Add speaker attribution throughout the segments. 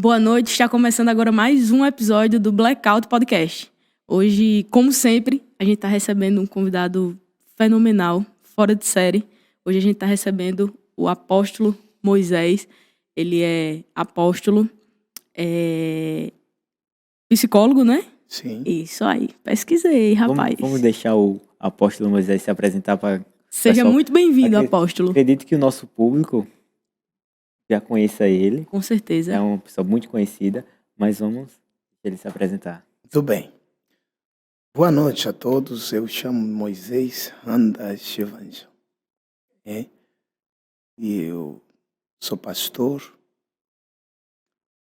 Speaker 1: Boa noite, está começando agora mais um episódio do Blackout Podcast. Hoje, como sempre, a gente está recebendo um convidado fenomenal, fora de série. Hoje a gente está recebendo o apóstolo Moisés. Ele é apóstolo, psicólogo, né?
Speaker 2: Sim.
Speaker 1: Isso aí, pesquisei, rapaz.
Speaker 3: Vamos deixar o apóstolo Moisés se apresentar para o
Speaker 1: Seja
Speaker 3: pessoal.
Speaker 1: muito bem-vindo, apóstolo.
Speaker 3: Acredito que o nosso público já conheça ele.
Speaker 1: Com certeza.
Speaker 3: É uma pessoa muito conhecida, mas vamos deixar ele se apresentar.
Speaker 2: Tudo bem. Boa noite a todos. Eu chamo Moisés Randa Chivanja. E eu sou pastor.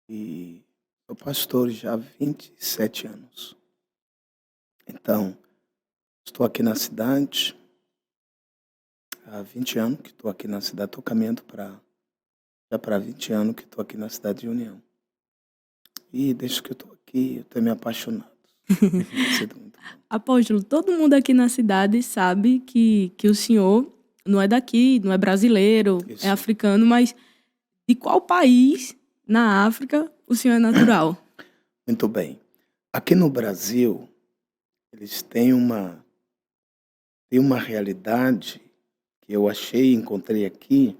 Speaker 2: E sou pastor já há 27 anos. Então, estou aqui na cidade. Há 20 anos que estou aqui na cidade. Estou caminhando já para 20 anos que estou aqui na cidade de União. E desde que eu estou aqui, eu tenho me apaixonado. Tem sido muito bom.
Speaker 1: Apóstolo, todo mundo aqui na cidade sabe que o senhor não é daqui, não é brasileiro,
Speaker 2: Isso.
Speaker 1: é africano, mas de qual país na África o senhor é natural?
Speaker 2: Muito bem. Aqui no Brasil, eles têm uma realidade que eu encontrei aqui,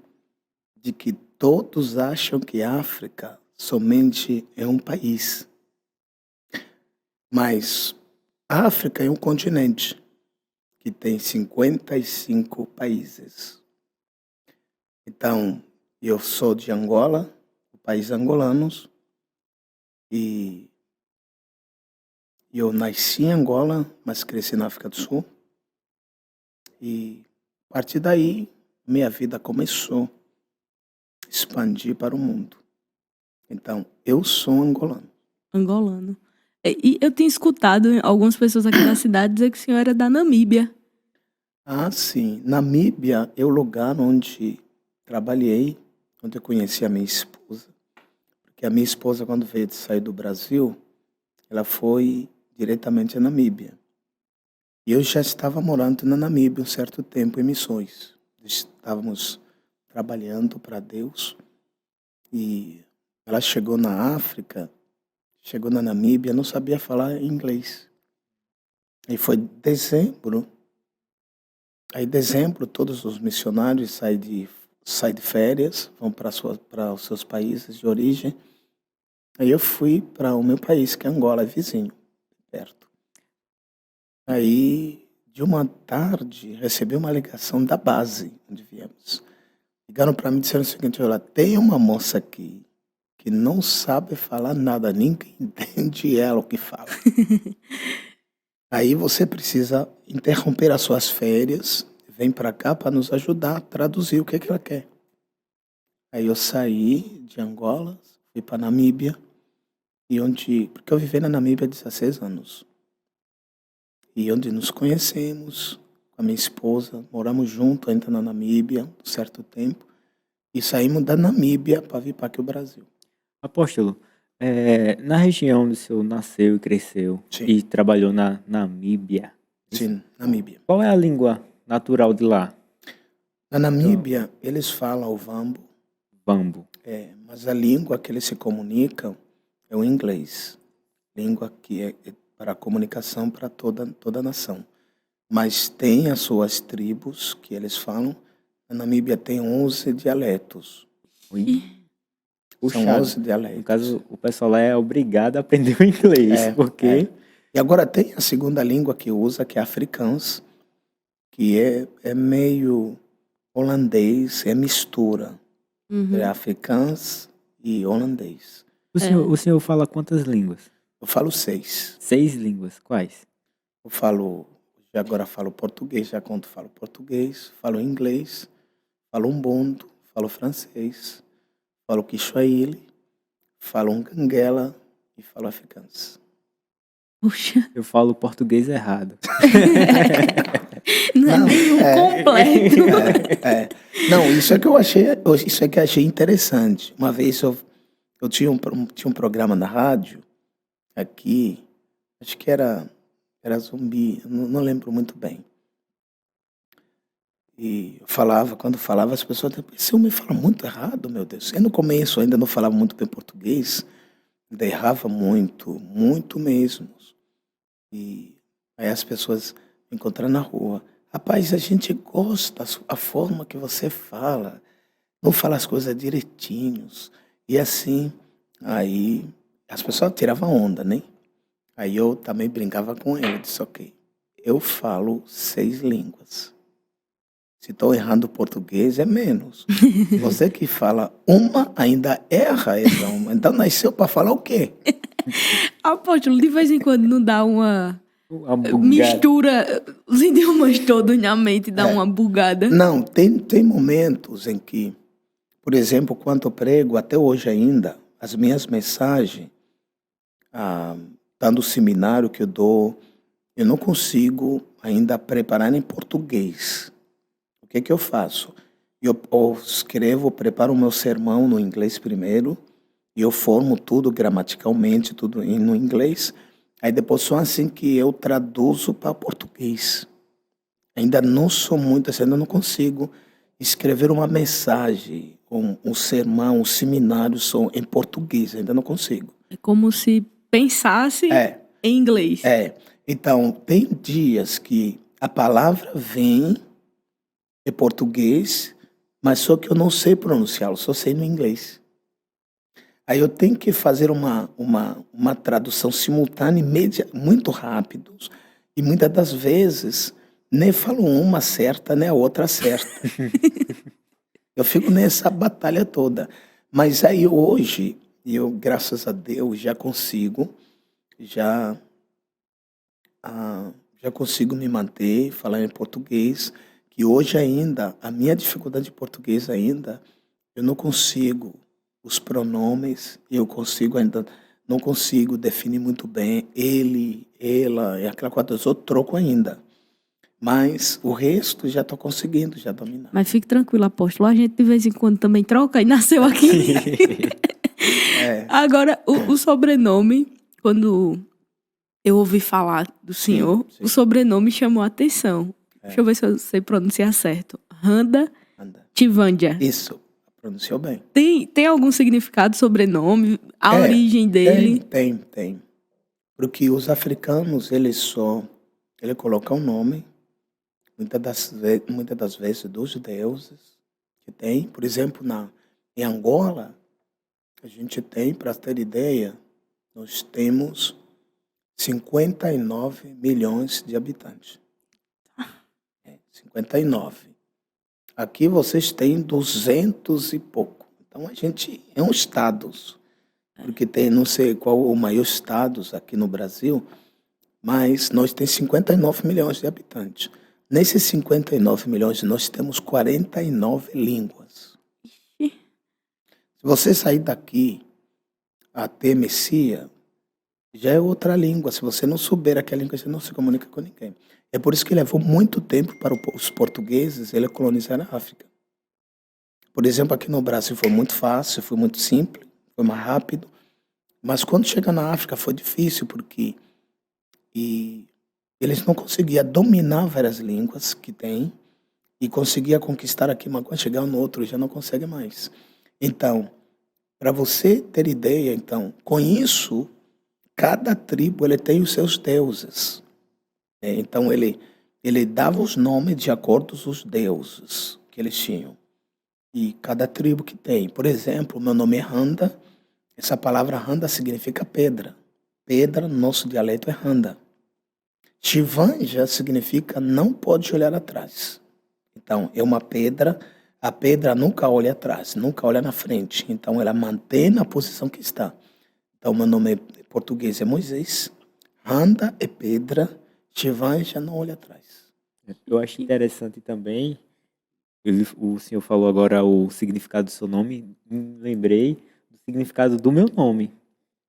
Speaker 2: de que todos acham que a África somente é um país. Mas a África é um continente que tem 55 países. Então, eu sou de Angola, o país angolanos, e eu nasci em Angola, mas cresci na África do Sul. E a partir daí, minha vida começou a expandir para o mundo. Então, eu sou angolano.
Speaker 1: Angolano. E eu tenho escutado algumas pessoas aqui na cidade dizer que o senhor era da Namíbia.
Speaker 2: Ah, sim. Namíbia é o lugar onde trabalhei, onde eu conheci a minha esposa. Porque a minha esposa, quando veio de sair do Brasil, ela foi diretamente à Namíbia. E eu já estava morando na Namíbia um certo tempo em missões. Estávamos trabalhando para Deus. E ela chegou na África, chegou na Namíbia, não sabia falar inglês. E foi dezembro. Aí, em dezembro, todos os missionários saem de férias, vão para os seus países de origem. Aí eu fui para o meu país, que é Angola, é vizinho, perto. Aí, de uma tarde, recebi uma ligação da base onde viemos. Ligaram para mim e disseram o seguinte: olha, tem uma moça aqui que não sabe falar nada, ninguém entende ela o que fala. Aí você precisa interromper as suas férias, vem para cá para nos ajudar a traduzir o que ela quer. Aí eu saí de Angola, fui para Namíbia, porque eu vivi na Namíbia há 16 anos. E onde nos conhecemos, com a minha esposa, moramos juntos ainda na Namíbia, um certo tempo, e saímos da Namíbia para vir para aqui o Brasil.
Speaker 3: Apóstolo, na região onde o senhor nasceu e cresceu,
Speaker 2: Sim.
Speaker 3: e trabalhou na Namíbia,
Speaker 2: Sim, Namíbia.
Speaker 3: qual é a língua natural de lá?
Speaker 2: Na Namíbia, eles falam o Vambo,
Speaker 3: Bambo.
Speaker 2: mas a língua que eles se comunicam é o inglês. Língua que é para a comunicação para toda a nação. Mas tem as suas tribos que eles falam. Na Namíbia tem 11 dialetos.
Speaker 3: Ui.
Speaker 2: São
Speaker 3: Puxado.
Speaker 2: 11 dialetos.
Speaker 3: No caso, o pessoal lá é obrigado a aprender o inglês, porque...
Speaker 2: E agora tem a segunda língua que usa, que é africâns, que é meio holandês, é mistura. É africâns e holandês.
Speaker 3: O senhor fala quantas línguas?
Speaker 2: Eu falo 6.
Speaker 3: 6 línguas. Quais?
Speaker 2: Agora falo português, já quando falo português, falo inglês, falo umbundo, falo francês, falo Kiswahili, falo Ngangela e falo africâns.
Speaker 1: Puxa,
Speaker 3: Eu falo português errado.
Speaker 1: não é nem o completo.
Speaker 2: Não, isso é que eu achei interessante. Uma vez eu tinha um programa na rádio aqui, acho que era Zumbi, não lembro muito bem. E eu falava, quando falava, as pessoas até esse homem fala muito errado, meu Deus. Eu no começo ainda não falava muito bem português, ainda errava muito, muito mesmo. E aí as pessoas me encontram na rua. Rapaz, a gente gosta a forma que você fala, não fala as coisas direitinhos. E assim, aí as pessoas tiravam onda, né? Aí eu também brincava com ele, disse, ok, eu falo 6 línguas. Se estou errando o português, é menos. Você que fala uma, ainda erra essa uma. Então nasceu para falar o quê?
Speaker 1: Apóstolo, de vez em quando não dá uma
Speaker 3: Uma bugada.
Speaker 1: mistura os idiomas todos na mente, dá uma bugada.
Speaker 2: Não, tem momentos em que, por exemplo, quando eu prego, até hoje ainda, as minhas mensagens, dando o seminário que eu dou, eu não consigo ainda preparar em português. O que eu faço? Eu escrevo, preparo o meu sermão no inglês primeiro, e eu formo tudo gramaticalmente, tudo no inglês. Aí depois só assim que eu traduzo para português. Ainda não sou muito assim, ainda não consigo escrever uma mensagem, um sermão, um seminário só em português, ainda não consigo.
Speaker 1: É como se pensasse em inglês.
Speaker 2: Então, tem dias que a palavra vem em português, mas só que eu não sei pronunciá-lo, só sei no inglês. Aí eu tenho que fazer uma tradução simultânea, muito rápido. E muitas das vezes, nem falo uma certa, nem a outra certa. Eu fico nessa batalha toda. Mas aí hoje, eu, graças a Deus, já consigo me manter, falar em português, que hoje ainda, a minha dificuldade de português ainda, eu não consigo os pronomes, não consigo definir muito bem ele, ela, e aquela coisa dos outros troco ainda. Mas o resto já estou conseguindo, já dominar.
Speaker 1: Mas fique tranquilo, apóstolo, a gente de vez em quando também troca e nasceu aqui. Agora, o sobrenome, quando eu ouvi falar do senhor,
Speaker 2: sim.
Speaker 1: O sobrenome chamou a atenção. Deixa eu ver se eu sei pronunciar certo. Randa Tivandia.
Speaker 2: Isso, pronunciou bem.
Speaker 1: Tem algum significado sobrenome? A origem dele?
Speaker 2: Tem. Porque os africanos, eles colocam um nome, muitas das vezes, dos deuses que tem. Por exemplo, em Angola, a gente tem, para ter ideia, nós temos 59 milhões de habitantes. 59. Aqui vocês têm 200 e pouco. Então a gente é um estado, porque tem, não sei qual o maior estado aqui no Brasil, mas nós temos 59 milhões de habitantes. Nesses 59 milhões, nós temos 49 línguas. Se você sair daqui até Messia, já é outra língua. Se você não souber aquela língua, você não se comunica com ninguém. É por isso que levou muito tempo para os portugueses colonizar a África. Por exemplo, aqui no Brasil foi muito fácil, foi muito simples, foi mais rápido. Mas quando chega na África foi difícil, porque eles não conseguiam dominar várias línguas que tem e conseguia conquistar aqui, mas quando chegar no outro já não consegue mais. Então, para você ter ideia, então, com isso, cada tribo tem os seus deuses. Então, ele dava os nomes de acordo com os deuses que eles tinham. E cada tribo que tem. Por exemplo, meu nome é Randa. Essa palavra Randa significa pedra. Pedra, no nosso dialeto, é Randa. Chivanja significa não pode olhar atrás. Então, é uma pedra. A pedra nunca olha atrás, nunca olha na frente. Então, ela mantém na posição que está. Então, meu nome em português é Moisés. Randa é pedra. Chivanja não olha atrás.
Speaker 3: Eu acho interessante também, o senhor falou agora o significado do seu nome, lembrei do significado do meu nome.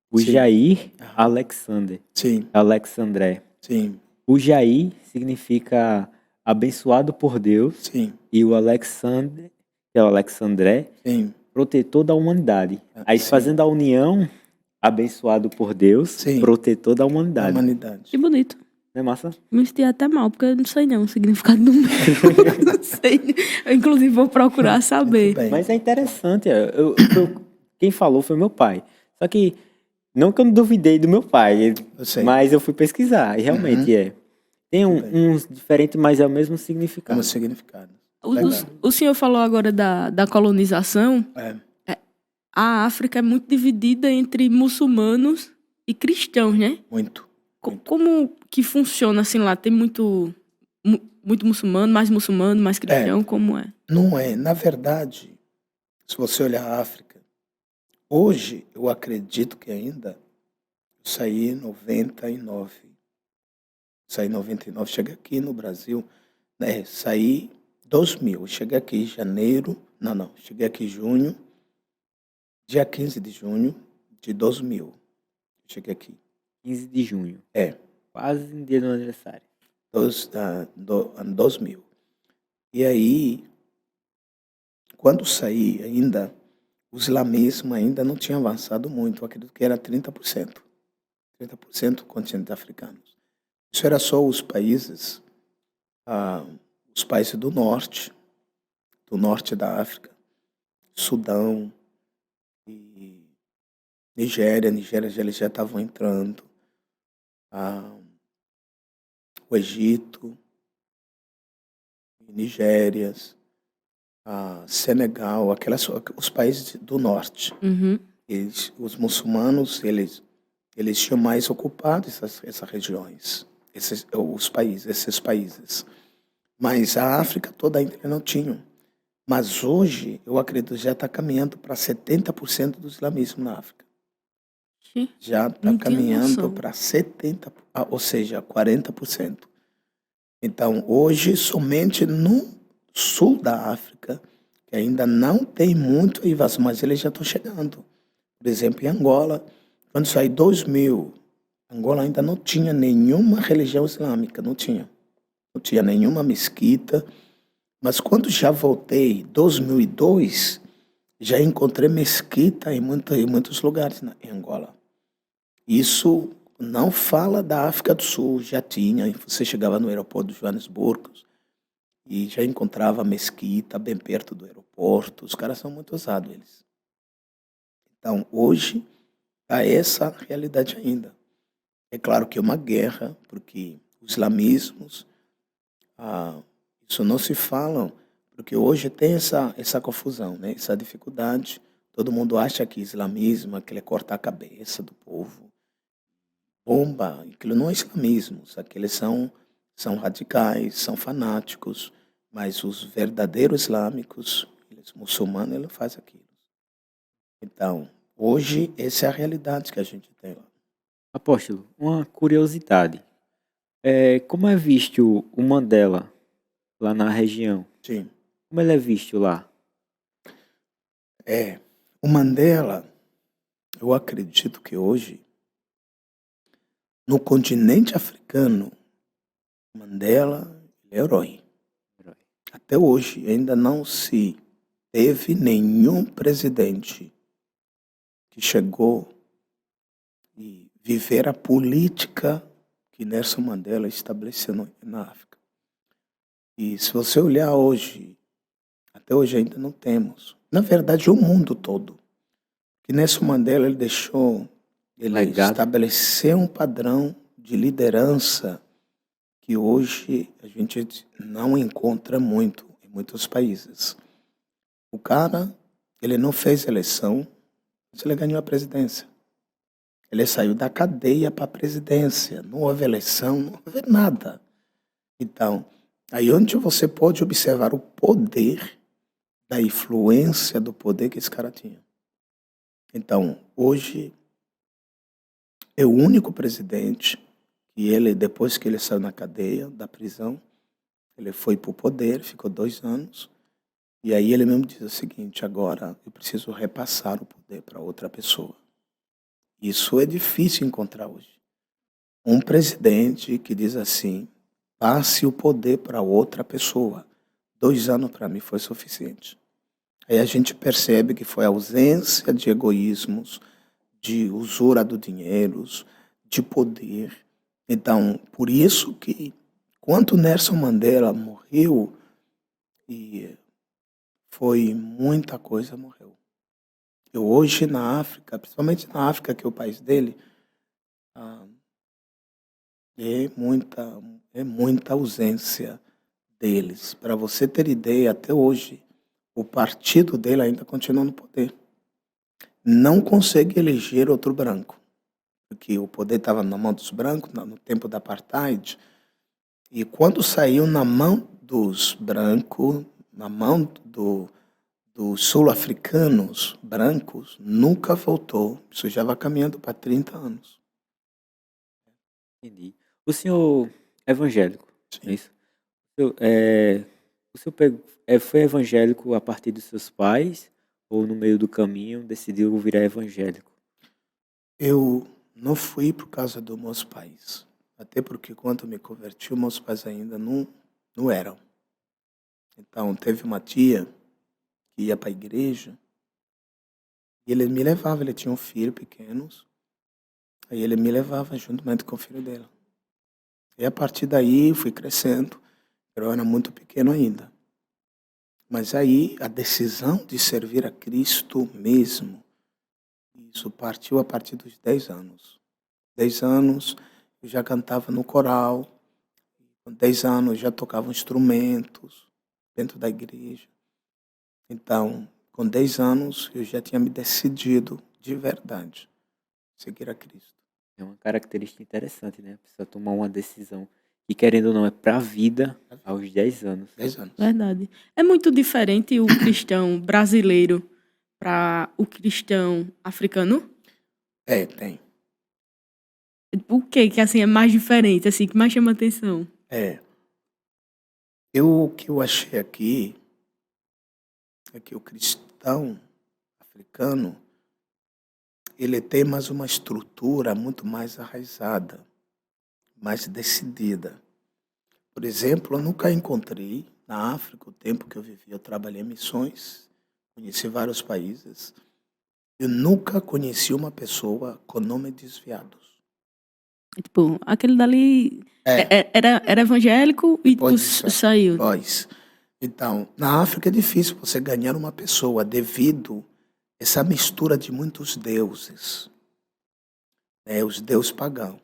Speaker 3: O
Speaker 2: Sim.
Speaker 3: Jair Alexander.
Speaker 2: Sim.
Speaker 3: Alexandré.
Speaker 2: Sim.
Speaker 3: O Jair significa abençoado por Deus.
Speaker 2: Sim.
Speaker 3: E o Alexander, que é o Alexandré,
Speaker 2: Sim.
Speaker 3: protetor da humanidade. Aí
Speaker 2: Sim.
Speaker 3: fazendo a união, abençoado por Deus,
Speaker 2: Sim.
Speaker 3: protetor da
Speaker 2: Da
Speaker 3: humanidade.
Speaker 2: humanidade.
Speaker 1: Que bonito.
Speaker 3: Não é massa?
Speaker 1: Me senti até mal, porque eu não sei não o significado do meu. Não sei. Eu, inclusive, vou procurar saber.
Speaker 2: Muito bem.
Speaker 3: Mas é interessante. Quem falou foi meu pai. Só que, não que eu não duvidei do meu pai,
Speaker 2: Eu sei.
Speaker 3: mas eu fui pesquisar. E realmente é. Tem
Speaker 2: Muito
Speaker 3: uns diferentes, mas é o mesmo significado.
Speaker 2: Como significado.
Speaker 1: O,
Speaker 2: Legal.
Speaker 1: o senhor falou agora da colonização.
Speaker 2: É,
Speaker 1: A África é muito dividida entre muçulmanos e cristãos, né?
Speaker 2: muito.
Speaker 1: Como que funciona assim lá? Tem muito muçulmano, mais cristão, como é?
Speaker 2: Não é. Na verdade, se você olhar a África, hoje eu acredito que ainda eu saí em 99. Saí em 99, cheguei aqui no Brasil, né? Saí 2000, cheguei aqui em janeiro, não, cheguei aqui em junho, dia 15 de junho de 2000. Cheguei aqui.
Speaker 3: 15 de junho.
Speaker 2: É.
Speaker 3: Quase no dia do aniversário.
Speaker 2: Ano 2000. E aí, quando saí ainda, o islamismo ainda não tinha avançado muito, eu acredito que era 30%. 30% do continente africano. Isso era só os países do norte da África, Sudão e Nigéria eles já estavam entrando, o Egito, Nigéria, Senegal, os países do norte.
Speaker 1: Uhum.
Speaker 2: Os muçulmanos, eles tinham mais ocupado essas regiões, esses países. Mas a África toda ainda não tinham. Mas hoje, eu acredito, já está caminhando para 70% do islamismo na África. Já está caminhando para 70%, ou seja, 40%. Então, hoje, somente no sul da África, que ainda não tem muito invasão, mas eles já estão chegando. Por exemplo, em Angola, quando saiu 2000, Angola ainda não tinha nenhuma religião islâmica, não tinha nenhuma mesquita. Mas quando já voltei, 2002, já encontrei mesquita em muitos lugares em Angola. Isso não fala da África do Sul, já tinha. Você chegava no aeroporto de Joanesburgo e já encontrava mesquita bem perto do aeroporto. Os caras são muito ousados, eles. Então, hoje, há essa realidade ainda. É claro que é uma guerra, porque os islamismos, isso não se fala, porque hoje tem essa confusão, né? Essa dificuldade. Todo mundo acha que islamismo, aquilo é cortar a cabeça do povo. Bomba, aquilo não é islamismo. Aqueles são radicais, são fanáticos, mas os verdadeiros islâmicos, os muçulmanos, eles fazem aquilo. Então, hoje, essa é a realidade que a gente tem lá.
Speaker 3: Apóstolo, uma curiosidade. Como é visto o Mandela lá na região?
Speaker 2: Sim.
Speaker 3: Como ele é visto lá?
Speaker 2: O Mandela, eu acredito que hoje, no continente africano, Mandela é herói. Até hoje, ainda não se teve nenhum presidente que chegou e viver a política que Nelson Mandela estabeleceu na África. E se você olhar hoje, até hoje ainda não temos. Na verdade, o mundo todo. Que Nelson Mandela ele estabeleceu um padrão de liderança que hoje a gente não encontra muito em muitos países. O cara, ele não fez eleição, mas ele ganhou a presidência. Ele saiu da cadeia para a presidência. Não houve eleição, não houve nada. Então, aí onde você pode observar o poder da influência do poder que esse cara tinha. Então, hoje, é o único presidente que ele, depois que ele saiu na cadeia, da prisão, ele foi para o poder, ficou 2 anos, e aí ele mesmo diz o seguinte: agora eu preciso repassar o poder para outra pessoa. Isso é difícil encontrar hoje. Um presidente que diz assim: passe o poder para outra pessoa. 2 anos para mim foi suficiente. Aí a gente percebe que foi a ausência de egoísmos, de usura do dinheiro, de poder, Então, por isso que quando Nelson Mandela morreu, e foi muita coisa morreu. Eu hoje na África, principalmente na África, que é o país dele, ah, é muita, é muita ausência deles. Para você ter ideia, até hoje, o partido dele ainda continua no poder. Não consegue eleger outro branco, porque o poder estava na mão dos brancos no tempo da apartheid, e quando saiu na mão dos brancos, na mão dos sul-africanos brancos, nunca voltou. Isso já vai caminhando para 30 anos.
Speaker 3: Entendi. O senhor é evangélico, não é
Speaker 2: Sim.
Speaker 3: isso? O senhor foi evangélico a partir dos seus pais ou no meio do caminho decidiu virar evangélico?
Speaker 2: Eu não fui por causa dos meus pais. Até porque quando eu me converti, meus pais ainda não eram. Então, teve uma tia que ia para a igreja e ele me levava. Ele tinha um filho pequeno, aí ele me levava juntamente com o filho dela. E a partir daí fui crescendo. Eu era muito pequeno ainda. Mas aí a decisão de servir a Cristo mesmo, isso partiu a partir dos 10 anos. 10 anos eu já cantava no coral. Com 10 anos eu já tocava instrumentos dentro da igreja. Então, com 10 anos eu já tinha me decidido de verdade seguir a Cristo.
Speaker 3: É uma característica interessante, né? A pessoa tomar uma decisão que, querendo ou não, é para a vida aos 10 anos.
Speaker 2: 10 anos.
Speaker 1: Verdade. É muito diferente o cristão brasileiro para o cristão africano?
Speaker 2: Tem.
Speaker 1: O que assim é mais diferente, assim, que mais chama atenção?
Speaker 2: O que eu achei aqui é que o cristão africano, ele tem mais uma estrutura muito mais arraizada, mais decidida. Por exemplo, eu nunca encontrei na África, o tempo que eu vivi, eu trabalhei em missões, conheci vários países, eu nunca conheci uma pessoa com nome desviados.
Speaker 1: Tipo, aquele dali era evangélico e
Speaker 2: Depois
Speaker 1: tu
Speaker 2: disso,
Speaker 1: saiu.
Speaker 2: Então, na África é difícil você ganhar uma pessoa devido a essa mistura de muitos deuses, né, os deuses pagãos.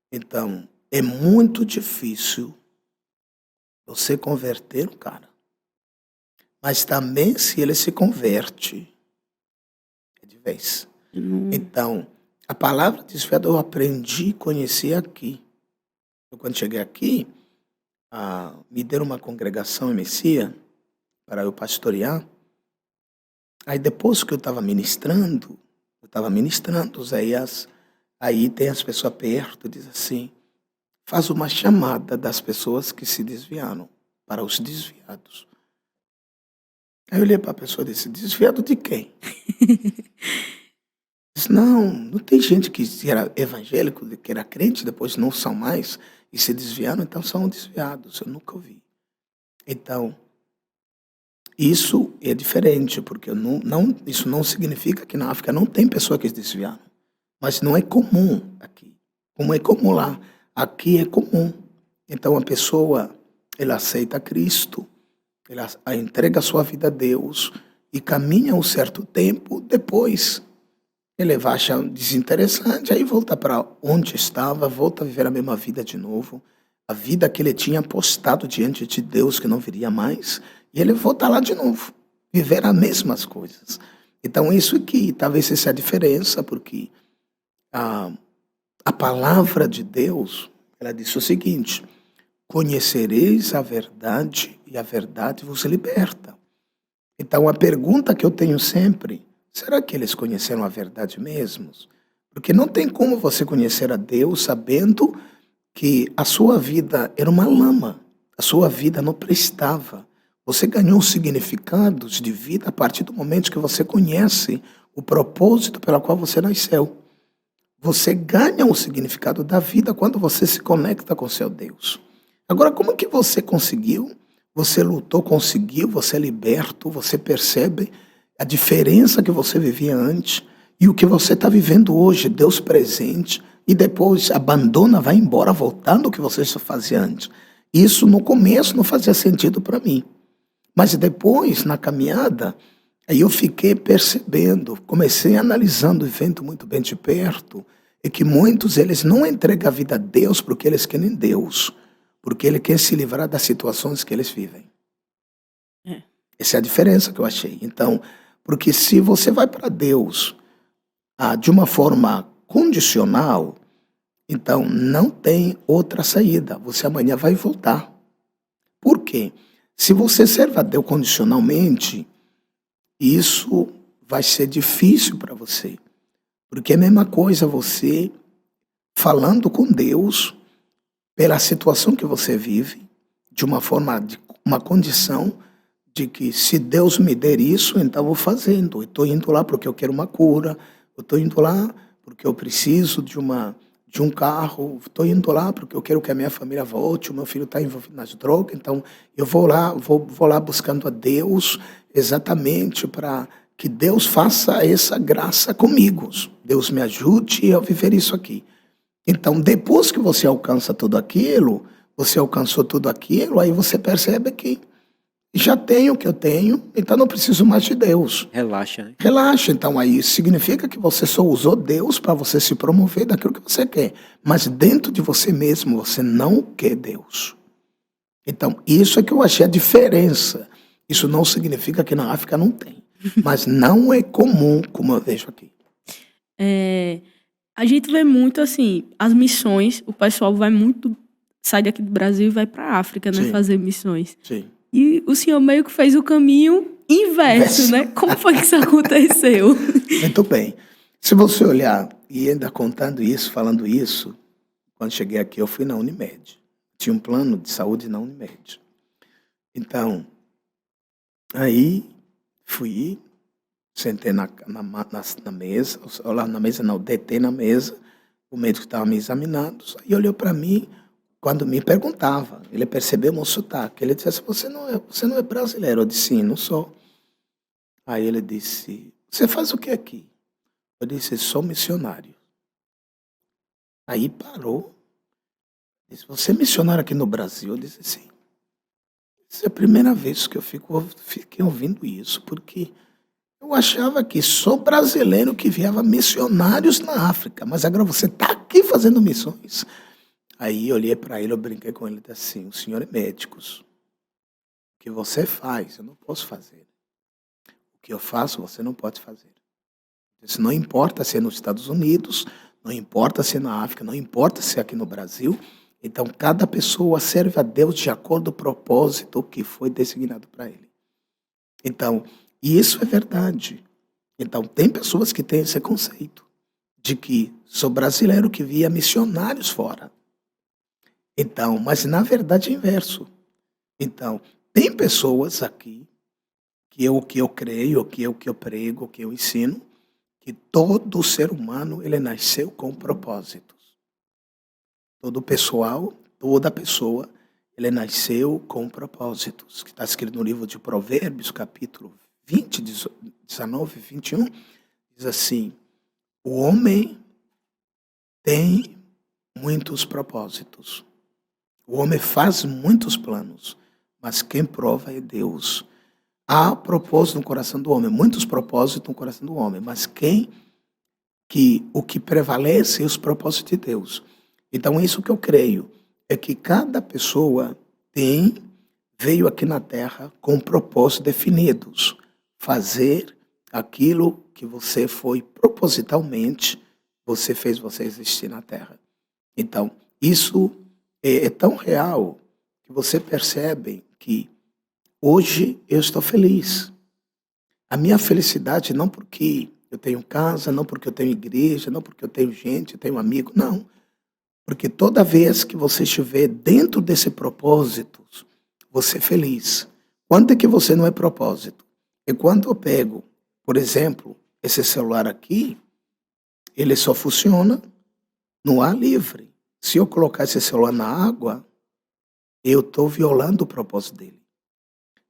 Speaker 2: Então, é muito difícil você converter o cara. Mas também se ele se converte, é de vez. Então, a palavra desviada eu aprendi e conheci aqui. Eu, quando cheguei aqui, me deram uma congregação em Messia para eu pastorear. Aí depois que eu estava ministrando, aí tem as pessoas perto, diz assim, faz uma chamada das pessoas que se desviaram para os desviados. Aí eu olhei para a pessoa e disse, desviado de quem? Disse, não tem gente que era evangélico, que era crente, depois não são mais, e se desviaram, então são desviados. Eu nunca ouvi. Então, isso é diferente, porque isso não significa que na África não tem pessoa que se desviaram. Mas não é comum aqui. Como é comum lá, aqui é comum. Então a pessoa, ela aceita Cristo, ela entrega a sua vida a Deus e caminha um certo tempo, depois ele vai achar desinteressante, aí volta para onde estava, volta a viver a mesma vida de novo, a vida que ele tinha postado diante de Deus, que não viria mais, e ele volta lá de novo, viver as mesmas coisas. Então isso aqui, talvez essa é a diferença, porque a palavra de Deus, ela diz o seguinte, conhecereis a verdade e a verdade vos liberta. Então a pergunta que eu tenho sempre, será que eles conheceram a verdade mesmo? Porque não tem como você conhecer a Deus sabendo que a sua vida era uma lama, a sua vida não prestava. Você ganhou significados de vida a partir do momento que você conhece o propósito pelo qual você nasceu. Você ganha o significado da vida quando você se conecta com seu Deus. Agora, como que você conseguiu? Você lutou, conseguiu, você é liberto, você percebe a diferença que você vivia antes e o que você está vivendo hoje, Deus presente, e depois abandona, vai embora, voltando ao que você já fazia antes. Isso no começo não fazia sentido para mim. Mas depois, na caminhada, aí eu fiquei percebendo, comecei analisando e vendo muito bem de perto, é que muitos eles não entregam a vida a Deus porque eles querem Deus, porque ele quer se livrar das situações que eles vivem.
Speaker 1: É.
Speaker 2: Essa é a diferença que eu achei. Então, porque se você vai para Deus de uma forma condicional, então não tem outra saída. Você amanhã vai voltar. Por quê? Se você serve a Deus condicionalmente, isso vai ser difícil para você. Porque é a mesma coisa você falando com Deus pela situação que você vive, de uma forma, de uma condição de que se Deus me der isso, então eu vou fazendo. Eu estou indo lá porque eu quero uma cura, eu estou indo lá porque eu preciso de um carro, estou indo lá porque eu quero que a minha família volte, o meu filho está envolvido nas drogas, então eu vou lá buscando a Deus exatamente para que Deus faça essa graça comigo. Deus me ajude a viver isso aqui. Então, depois que você alcança tudo aquilo, você alcançou tudo aquilo, aí você percebe que já tenho o que eu tenho, então não preciso mais de Deus.
Speaker 3: Relaxa, né?
Speaker 2: Relaxa, então aí significa que você só usou Deus para você se promover daquilo que você quer. Mas dentro de você mesmo, você não quer Deus. Então, isso é que eu achei a diferença. Isso não significa que na África não tem. Mas não é comum, como eu vejo aqui.
Speaker 1: A gente vê muito, assim, as missões, o pessoal vai muito, sai daqui do Brasil e vai para a África, né,
Speaker 2: Sim.
Speaker 1: fazer missões.
Speaker 2: Sim.
Speaker 1: E o senhor meio que fez o caminho inverso, né? Como foi que isso aconteceu?
Speaker 2: Muito bem. Se você olhar, e ainda contando isso, falando isso, quando cheguei aqui eu fui na Unimed. Tinha um plano de saúde na Unimed. Então, aí fui, sentei na mesa, lá na mesa não, deitei na mesa, o médico estava me examinando, aí olhou para mim, quando me perguntava, ele percebeu meu sotaque, ele disse assim, você não é brasileiro? Eu disse, sim, não sou. Aí ele disse, você faz o que aqui? Eu disse, sou missionário. Aí parou, disse, você é missionário aqui no Brasil? Eu disse, sim. Essa é a primeira vez que eu fiquei ouvindo isso, porque eu achava que só brasileiro que viava missionários na África, mas agora você está aqui fazendo missões. Aí eu olhei para ele, eu brinquei com ele, disse assim, o senhor é médico, o que você faz, eu não posso fazer. O que eu faço, você não pode fazer. Isso não importa se é nos Estados Unidos, não importa se é na África, não importa se é aqui no Brasil. Então, cada pessoa serve a Deus de acordo com o propósito que foi designado para ele. Então, e isso é verdade. Então, tem pessoas que têm esse conceito de que sou brasileiro que via missionários fora. Então, mas na verdade é inverso. Então, tem pessoas aqui que o que eu creio, o que eu prego, o que eu ensino, que todo ser humano ele nasceu com propósitos. Todo pessoal, toda pessoa, ele nasceu com propósitos. Que está escrito no livro de Provérbios, capítulo 20, 19 e 21, diz assim, o homem tem muitos propósitos. O homem faz muitos planos, mas quem prova é Deus. Há propósito no coração do homem, muitos propósitos no coração do homem, mas o que prevalece é os propósitos de Deus. Então, isso que eu creio é que cada pessoa veio aqui na Terra com propósitos definidos. Fazer aquilo que você foi propositalmente, você fez você existir na Terra. Então, isso é tão real que você percebe que hoje eu estou feliz. A minha felicidade não porque eu tenho casa, não porque eu tenho igreja, não porque eu tenho gente, eu tenho amigo, não. Porque toda vez que você estiver dentro desse propósito, você é feliz. Quando é que você não é propósito? É quando eu pego, por exemplo, esse celular aqui, ele só funciona no ar livre. Se eu colocar esse celular na água, eu estou violando o propósito dele.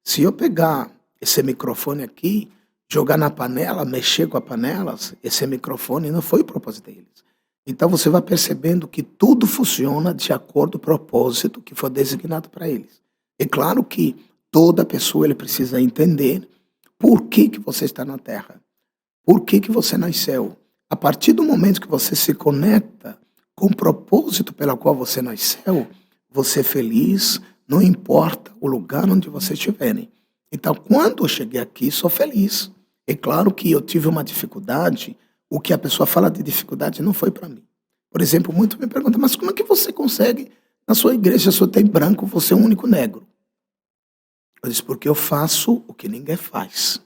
Speaker 2: Se eu pegar esse microfone aqui, jogar na panela, mexer com a panela, esse microfone não foi o propósito deles. Então você vai percebendo que tudo funciona de acordo com o propósito que foi designado para eles. É claro que toda pessoa ele precisa entender por que você está na Terra, por que você nasceu. A partir do momento que você se conecta com o propósito pelo qual você nasceu, você é feliz, não importa o lugar onde você estiver. Então, quando eu cheguei aqui, sou feliz. É claro que eu tive uma dificuldade, o que a pessoa fala de dificuldade não foi para mim. Por exemplo, muito me perguntam, mas como é que você consegue, na sua igreja só tem branco, você é o único negro? Eu disse, porque eu faço o que ninguém faz.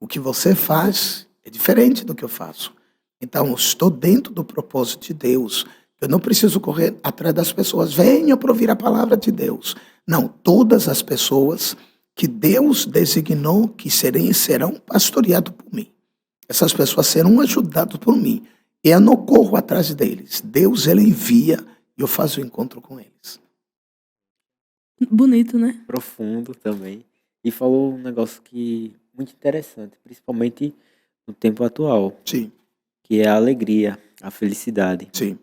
Speaker 2: O que você faz é diferente do que eu faço. Então, eu estou dentro do propósito de Deus. Eu não preciso correr atrás das pessoas. Venham para ouvir a palavra de Deus. Não, todas as pessoas que Deus designou que serão pastoreadas por mim. Essas pessoas serão ajudadas por mim. E eu não corro atrás deles. Deus, ele envia e eu faço o encontro com eles.
Speaker 1: Bonito, né?
Speaker 3: Profundo também. E falou um negócio que muito interessante, principalmente no tempo atual,
Speaker 2: Sim,
Speaker 3: que é a alegria, a felicidade.
Speaker 2: sim.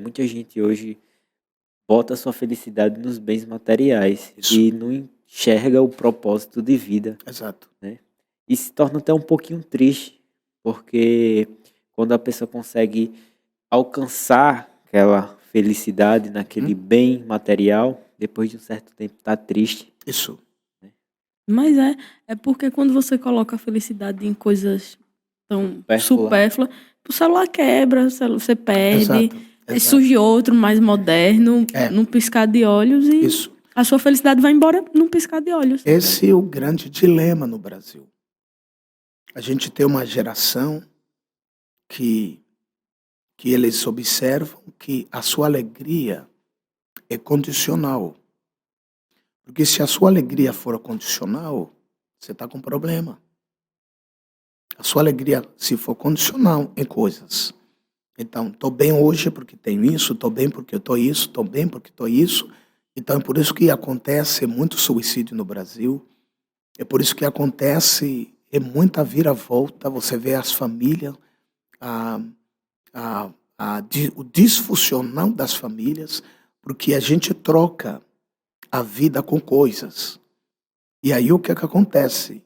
Speaker 3: Muita gente hoje bota sua felicidade nos bens materiais
Speaker 2: Isso.
Speaker 3: e não enxerga o propósito de vida,
Speaker 2: Exato.
Speaker 3: né? E se torna até um pouquinho triste, porque quando a pessoa consegue alcançar aquela felicidade naquele bem material, depois de um certo tempo tá triste.
Speaker 2: Isso.
Speaker 1: Mas é porque quando você coloca a felicidade em coisas tão
Speaker 3: Supérflua.
Speaker 1: supérfluas, o celular quebra, você perde,
Speaker 2: Exato.
Speaker 1: aí
Speaker 2: Exato.
Speaker 1: surge outro mais moderno,
Speaker 2: É.
Speaker 1: num piscar de olhos, e
Speaker 2: Isso.
Speaker 1: a sua felicidade vai embora num piscar de olhos.
Speaker 2: Esse é o grande dilema no Brasil. A gente tem uma geração que eles observam que a sua alegria é condicional. Porque se a sua alegria for condicional, você está com problema. A sua alegria, se for condicional em coisas. Então, estou bem hoje porque tenho isso, estou bem porque eu estou isso, estou bem porque estou isso. Então, é por isso que acontece muito suicídio no Brasil. É por isso que acontece muita vira-volta. Você vê as famílias, o disfuncional das famílias, porque a gente troca a vida com coisas. E aí o que acontece?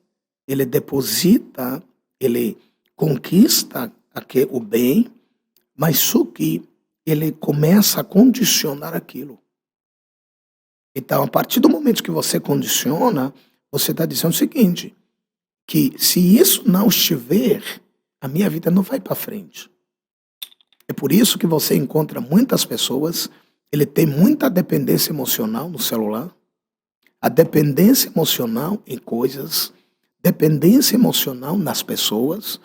Speaker 2: Ele deposita, ele conquista o bem, mas só que ele começa a condicionar aquilo. Então, a partir do momento que você condiciona, você está dizendo o seguinte, que se isso não estiver, a minha vida não vai para frente. É por isso que você encontra muitas pessoas, ele tem muita dependência emocional no celular, a dependência emocional em coisas, dependência emocional nas pessoas.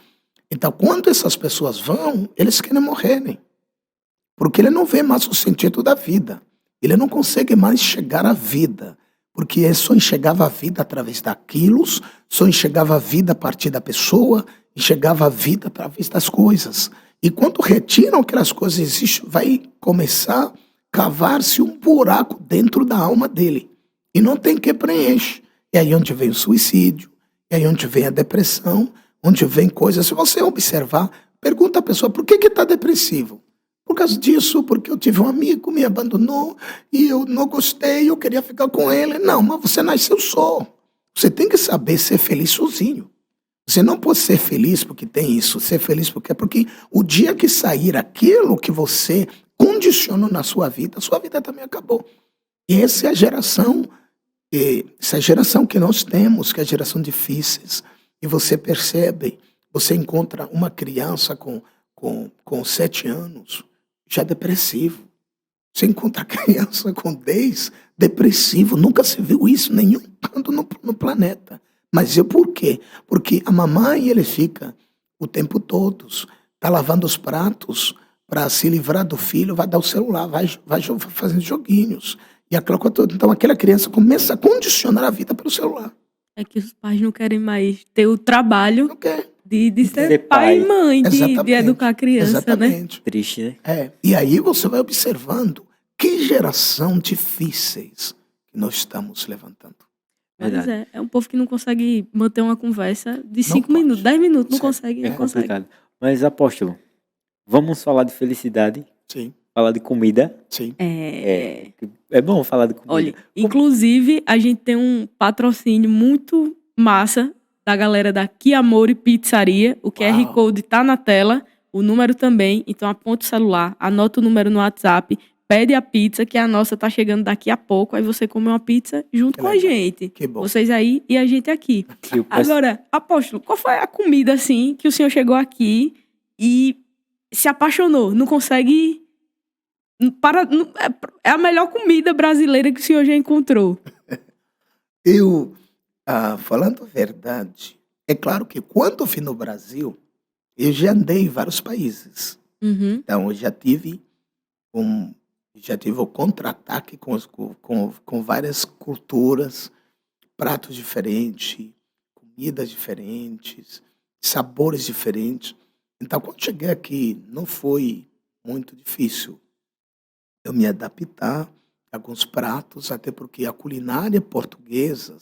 Speaker 2: Então, quando essas pessoas vão, eles querem morrerem. Porque ele não vê mais o sentido da vida. Ele não consegue mais chegar à vida. Porque ele só enxergava a vida através daquilo, só enxergava a vida a partir da pessoa, enxergava a vida através das coisas. E quando retiram aquelas coisas, vai começar a cavar-se um buraco dentro da alma dele. E não tem que preencher. É aí onde vem o suicídio, é aí onde vem a depressão, onde vem coisas. Se você observar, pergunta à pessoa, por que está depressivo? Por causa disso, porque eu tive um amigo, me abandonou, e eu não gostei, eu queria ficar com ele. Não, mas você nasceu só. Você tem que saber ser feliz sozinho. Você não pode ser feliz porque tem isso, ser feliz porque o dia que sair aquilo que você condicionou na sua vida também acabou. E essa é a geração que nós temos, que é a geração difícil. E você percebe, você encontra uma criança com 7 anos, já depressivo. Você encontra criança com 10, depressivo. Nunca se viu isso, nenhum canto no planeta. Mas por quê? Porque a mamãe, ele fica o tempo todo, está lavando os pratos para se livrar do filho, vai dar o celular, vai fazendo joguinhos. E então aquela criança começa a condicionar a vida pelo celular.
Speaker 1: É que os pais não querem mais ter o trabalho
Speaker 2: Não quer.
Speaker 1: de ser pai e mãe, de educar a criança,
Speaker 2: Exatamente.
Speaker 1: né?
Speaker 3: Triste, né?
Speaker 2: E aí você vai observando que geração difíceis que nós estamos levantando.
Speaker 1: Mas é um povo que não consegue manter uma conversa de 5
Speaker 2: pode.
Speaker 1: minutos, 10 minutos, não
Speaker 2: Sério.
Speaker 1: consegue.
Speaker 3: É
Speaker 1: Não consegue.
Speaker 3: complicado. Mas, apóstolo, Vamos falar de felicidade,
Speaker 2: Sim,
Speaker 3: falar de comida.
Speaker 2: sim.
Speaker 3: É bom falar de comida.
Speaker 1: Olha, inclusive, a gente tem um patrocínio muito massa da galera da Chiamore Pizzaria. O QR
Speaker 2: Uau.
Speaker 1: Code tá na tela, o número também. Então, aponta o celular, anota o número no WhatsApp, pede a pizza, que a nossa tá chegando daqui a pouco. Aí você come uma pizza junto
Speaker 2: Que
Speaker 1: com a
Speaker 2: legal.
Speaker 1: gente.
Speaker 2: Que bom.
Speaker 1: Vocês aí e a gente aqui.
Speaker 3: E o
Speaker 1: Agora, Apóstolo, qual foi a comida, assim, que o senhor chegou aqui e se apaixonou? Não consegue... É a melhor comida brasileira que o senhor já encontrou.
Speaker 2: Eu, falando a verdade, é claro que quando eu fui no Brasil, eu já andei em vários países.
Speaker 1: Uhum.
Speaker 2: Então, eu já tive o contra-ataque com várias culturas, pratos diferentes, comidas diferentes, sabores diferentes. Então, quando cheguei aqui, não foi muito difícil eu me adaptar a alguns pratos, até porque a culinária portuguesa,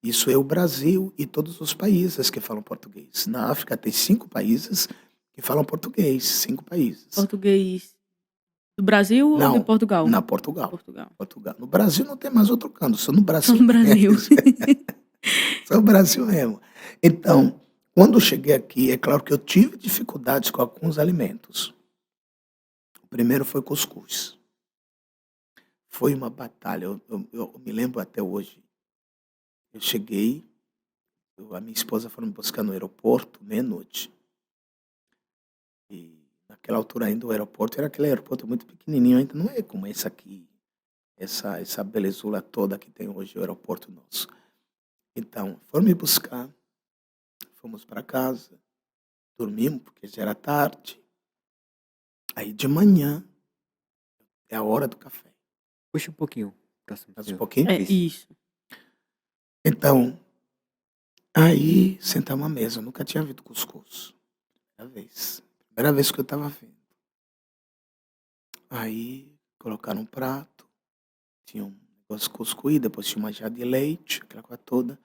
Speaker 2: isso é o Brasil e todos os países que falam português. Na África tem 5 países que falam português, 5 países.
Speaker 1: Português do Brasil ou de
Speaker 2: Não,
Speaker 1: Portugal?
Speaker 2: na Portugal.
Speaker 1: Portugal.
Speaker 2: No Brasil não tem mais outro canto, só no Brasil.
Speaker 1: Só no Brasil.
Speaker 2: Só no Brasil mesmo. Então, quando eu cheguei aqui, é claro que eu tive dificuldades com alguns alimentos. O primeiro foi cuscuz. Foi uma batalha, eu me lembro até hoje. Eu cheguei, a minha esposa foi me buscar no aeroporto, meia-noite. E naquela altura ainda o aeroporto era aquele aeroporto muito pequenininho, ainda não é como esse aqui, essa belezura toda que tem hoje o aeroporto nosso. Então, foram me buscar, fomos para casa, dormimos, porque já era tarde. Aí de manhã, é a hora do café.
Speaker 3: Puxa um pouquinho. Próximo.
Speaker 2: Mais um pouquinho?
Speaker 1: Isso.
Speaker 2: Então, aí sentamos à mesa. Eu nunca tinha visto cuscuz. Primeira vez que eu estava vendo. Aí colocaram um prato. Tinha um negócio de cuscuz, depois tinha uma jarra de leite, aquela coisa toda.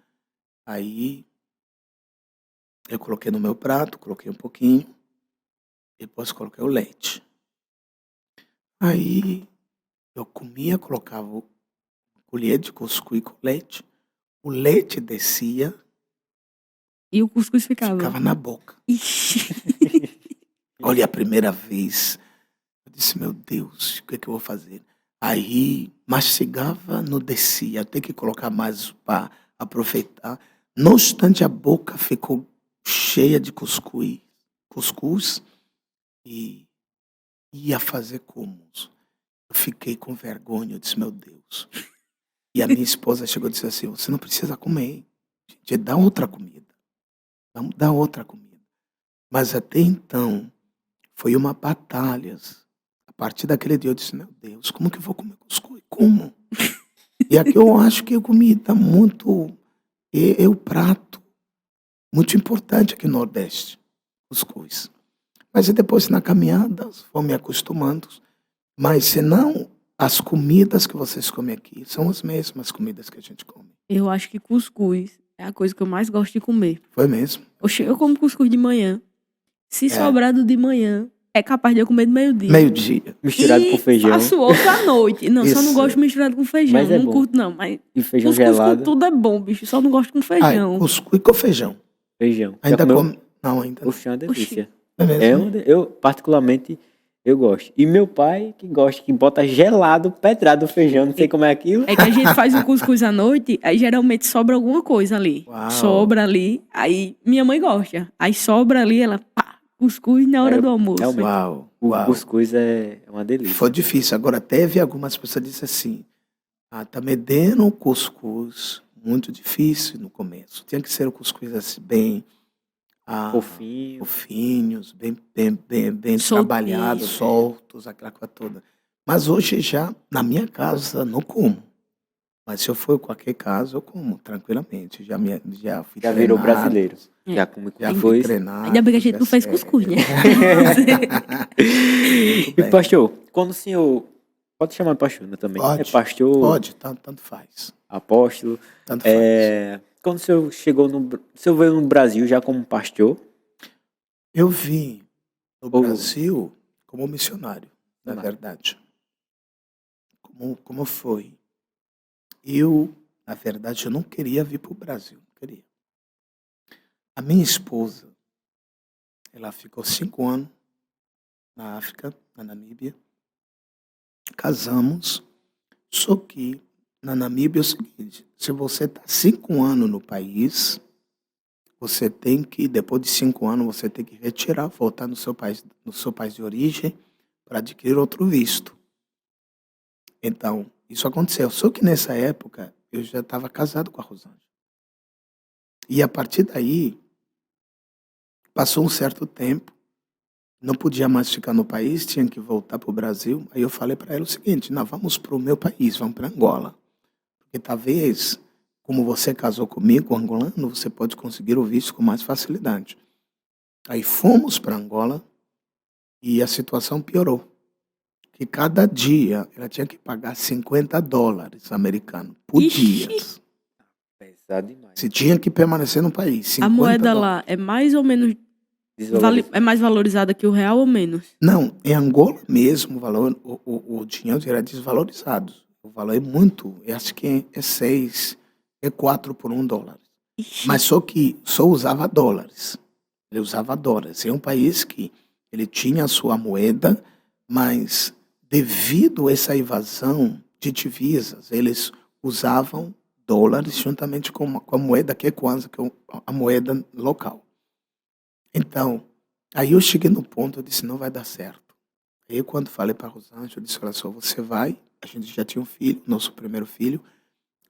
Speaker 2: Aí eu coloquei no meu prato, coloquei um pouquinho. Depois coloquei o leite. Aí eu comia, colocava uma colher de cuscuz com leite. O leite descia,
Speaker 1: E o cuscuz ficava.
Speaker 2: ficava na boca.
Speaker 1: Ixi.
Speaker 2: Olha, a primeira vez, eu disse, meu Deus, o que é que eu vou fazer? Aí, mastigava, não descia, tem que colocar mais para aproveitar. No instante, a boca ficou cheia de cuscuz e ia fazer como? Eu fiquei com vergonha, eu disse, meu Deus. E a minha esposa chegou e disse assim, você não precisa comer, gente, dá outra comida. Vamos dar outra comida. Mas até então, foi uma batalha. A partir daquele dia eu disse, meu Deus, como que eu vou comer cuscuz? Como? E aqui eu acho que a comida muito... É o prato muito importante aqui no Nordeste, cuscuz. Mas depois na caminhada, vou me acostumando. Mas senão, as comidas que vocês comem aqui são as mesmas comidas que a gente come.
Speaker 1: Eu acho que cuscuz é a coisa que eu mais gosto de comer.
Speaker 2: Foi mesmo?
Speaker 1: Oxe, eu como cuscuz de manhã. Se
Speaker 2: É.
Speaker 1: sobrar do de manhã, é capaz de eu comer do meio-dia.
Speaker 2: Meio-dia.
Speaker 3: Misturado
Speaker 1: E
Speaker 3: com feijão.
Speaker 1: faço outro à noite. Não, só não
Speaker 2: Isso.
Speaker 1: gosto misturado com feijão.
Speaker 3: Mas é
Speaker 1: não
Speaker 3: bom.
Speaker 1: curto, não. Mas
Speaker 3: E feijão
Speaker 1: cuscuz com
Speaker 3: gelado.
Speaker 1: tudo é bom, bicho. Só não gosto com feijão.
Speaker 2: Cuscuz com feijão.
Speaker 3: Feijão. Já
Speaker 2: Ainda
Speaker 3: comeu?
Speaker 2: come... Não, ainda não.
Speaker 3: Oxe, é uma delícia.
Speaker 2: É mesmo?
Speaker 3: Eu, particularmente, eu gosto. E meu pai, que gosta, que bota gelado, pedrado o feijão, não sei como é aquilo.
Speaker 1: É que a gente faz o cuscuz à noite, aí geralmente sobra alguma coisa ali.
Speaker 2: Uau.
Speaker 1: Sobra ali, aí minha mãe gosta. Aí sobra ali, ela, pá, cuscuz na hora
Speaker 3: É,
Speaker 1: do almoço.
Speaker 3: realmente.
Speaker 2: Uau,
Speaker 3: O
Speaker 2: uau.
Speaker 3: cuscuz é uma delícia.
Speaker 2: Foi difícil. Agora, teve algumas pessoas que disseram assim, tá me dando um cuscuz muito difícil no começo. Tinha que ser o cuscuz assim, bem
Speaker 3: Fofinho.
Speaker 2: fofinhos, bem
Speaker 1: Soltinhos.
Speaker 2: trabalhados, soltos, aquela coisa toda. Mas hoje já, na minha casa, não como. Mas se eu for em qualquer casa, eu como, tranquilamente. Já fui
Speaker 3: Já virou
Speaker 2: treinado,
Speaker 3: brasileiro.
Speaker 1: É.
Speaker 3: Já come
Speaker 2: Já fui
Speaker 3: cuscuz.
Speaker 2: treinado.
Speaker 1: Ainda bem que a gente
Speaker 2: já
Speaker 1: não fez
Speaker 2: sei.
Speaker 1: cuscuz, né?
Speaker 2: Muito
Speaker 3: E
Speaker 2: bem.
Speaker 3: pastor, quando o senhor... Pode chamar de pastor, né, também?
Speaker 2: Pode,
Speaker 3: É pastor,
Speaker 2: Pode, tanto faz.
Speaker 3: apóstolo.
Speaker 2: Tanto faz.
Speaker 3: Quando o senhor chegou o senhor veio no Brasil já como pastor?
Speaker 2: Eu vim no
Speaker 3: Ou-
Speaker 2: Brasil como missionário, na verdade. Como foi? Eu, na verdade, eu não queria vir para o Brasil, não queria. A minha esposa, ela ficou 5 anos na África, na Namíbia. Casamos, só que na Namíbia é o seguinte, se você está 5 anos no país, você tem que, depois de 5 anos, você tem que retirar, voltar no seu país de origem para adquirir outro visto. Então, isso aconteceu. Só que nessa época, eu já estava casado com a Rosângela. E a partir daí, passou um certo tempo, não podia mais ficar no país, tinha que voltar para o Brasil. Aí eu falei para ela o seguinte, não, vamos para o meu país, vamos para Angola. Porque talvez, como você casou comigo, angolano, você pode conseguir o visto com mais facilidade. Aí fomos para Angola e a situação piorou. Que cada dia ela tinha que pagar $50 americanos por
Speaker 1: Ixi.
Speaker 2: dia.
Speaker 3: Pesado demais.
Speaker 2: Você tinha que permanecer no país.
Speaker 1: A
Speaker 2: 50
Speaker 1: moeda
Speaker 2: dólares.
Speaker 1: lá é mais ou menos. É mais valorizada que o real ou menos?
Speaker 2: Não, em Angola mesmo o valor, o dinheiro era desvalorizado. O valor é muito, eu acho que é 6, é 4 por $1.
Speaker 1: Ixi.
Speaker 2: Mas só que só usava dólares. Ele usava dólares. É um país que ele tinha a sua moeda, mas devido a essa invasão de divisas, eles usavam dólares juntamente com a moeda que é Kwanza, que é a moeda local. Então, aí eu cheguei no ponto, eu disse, não vai dar certo. Aí quando falei para a Rosângela, eu disse, olha só, você vai, a gente já tinha um filho, nosso primeiro filho,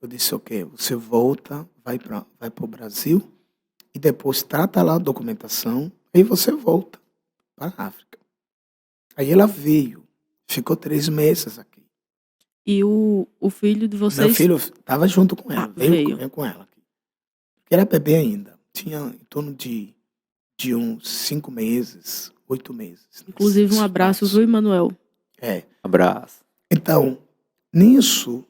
Speaker 2: eu disse, ok, você volta, vai para o Brasil e depois trata lá a documentação, aí você volta para a África. Aí ela veio, ficou 3 meses aqui.
Speaker 1: E o filho de vocês.
Speaker 2: Meu filho estava junto com ela,
Speaker 1: veio.
Speaker 2: veio com ela aqui. Porque era bebê ainda, tinha em torno de uns 5 meses, 8 meses.
Speaker 1: Inclusive, um abraço, viu, Emanuel?
Speaker 2: É.
Speaker 3: Abraço.
Speaker 2: Então, nisso,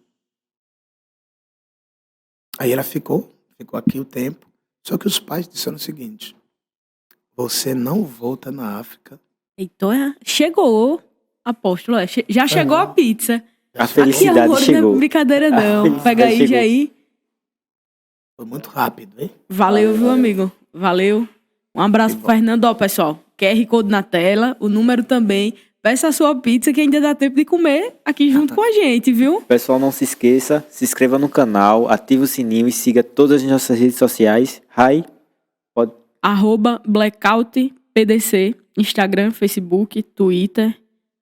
Speaker 2: aí ela ficou aqui o tempo. Só que os pais disseram o seguinte, você não volta na África.
Speaker 1: Então, chegou, apóstolo, já chegou a pizza.
Speaker 3: A
Speaker 1: Aqui,
Speaker 3: felicidade
Speaker 1: amor, não
Speaker 3: chegou.
Speaker 1: é brincadeira não.
Speaker 3: felicidade
Speaker 1: Pega aí,
Speaker 3: chegou.
Speaker 1: já aí.
Speaker 2: Foi muito rápido, hein?
Speaker 1: Valeu, viu, amigo? Valeu. Um abraço pro Fernando. Ó, pessoal, QR Code na tela, o número também. Peça a sua pizza que ainda dá tempo de comer aqui junto com a gente, viu?
Speaker 3: Pessoal, não se esqueça, se inscreva no canal, ative o sininho e siga todas as nossas redes sociais.
Speaker 1: @blackoutpdc, Instagram, Facebook, Twitter,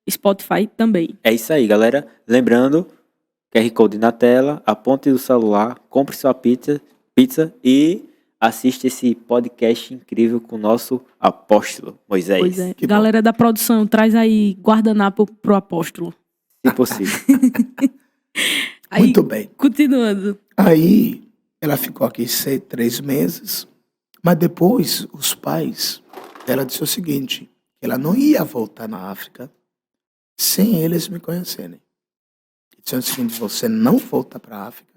Speaker 1: Spotify também.
Speaker 3: É isso aí, galera. Lembrando, QR Code na tela, aponte do celular, compre sua pizza e assiste esse podcast incrível com o nosso apóstolo, Moisés.
Speaker 1: Pois é.
Speaker 2: Que bom.
Speaker 1: Galera da produção, traz aí guardanapo pro apóstolo.
Speaker 3: Se possível.
Speaker 1: Aí,
Speaker 2: Muito bem.
Speaker 1: continuando.
Speaker 2: Aí ela ficou aqui 3 meses, mas depois os pais, ela disse o seguinte, ela não ia voltar na África sem eles me conhecerem. Disseram o seguinte, você não volta para a África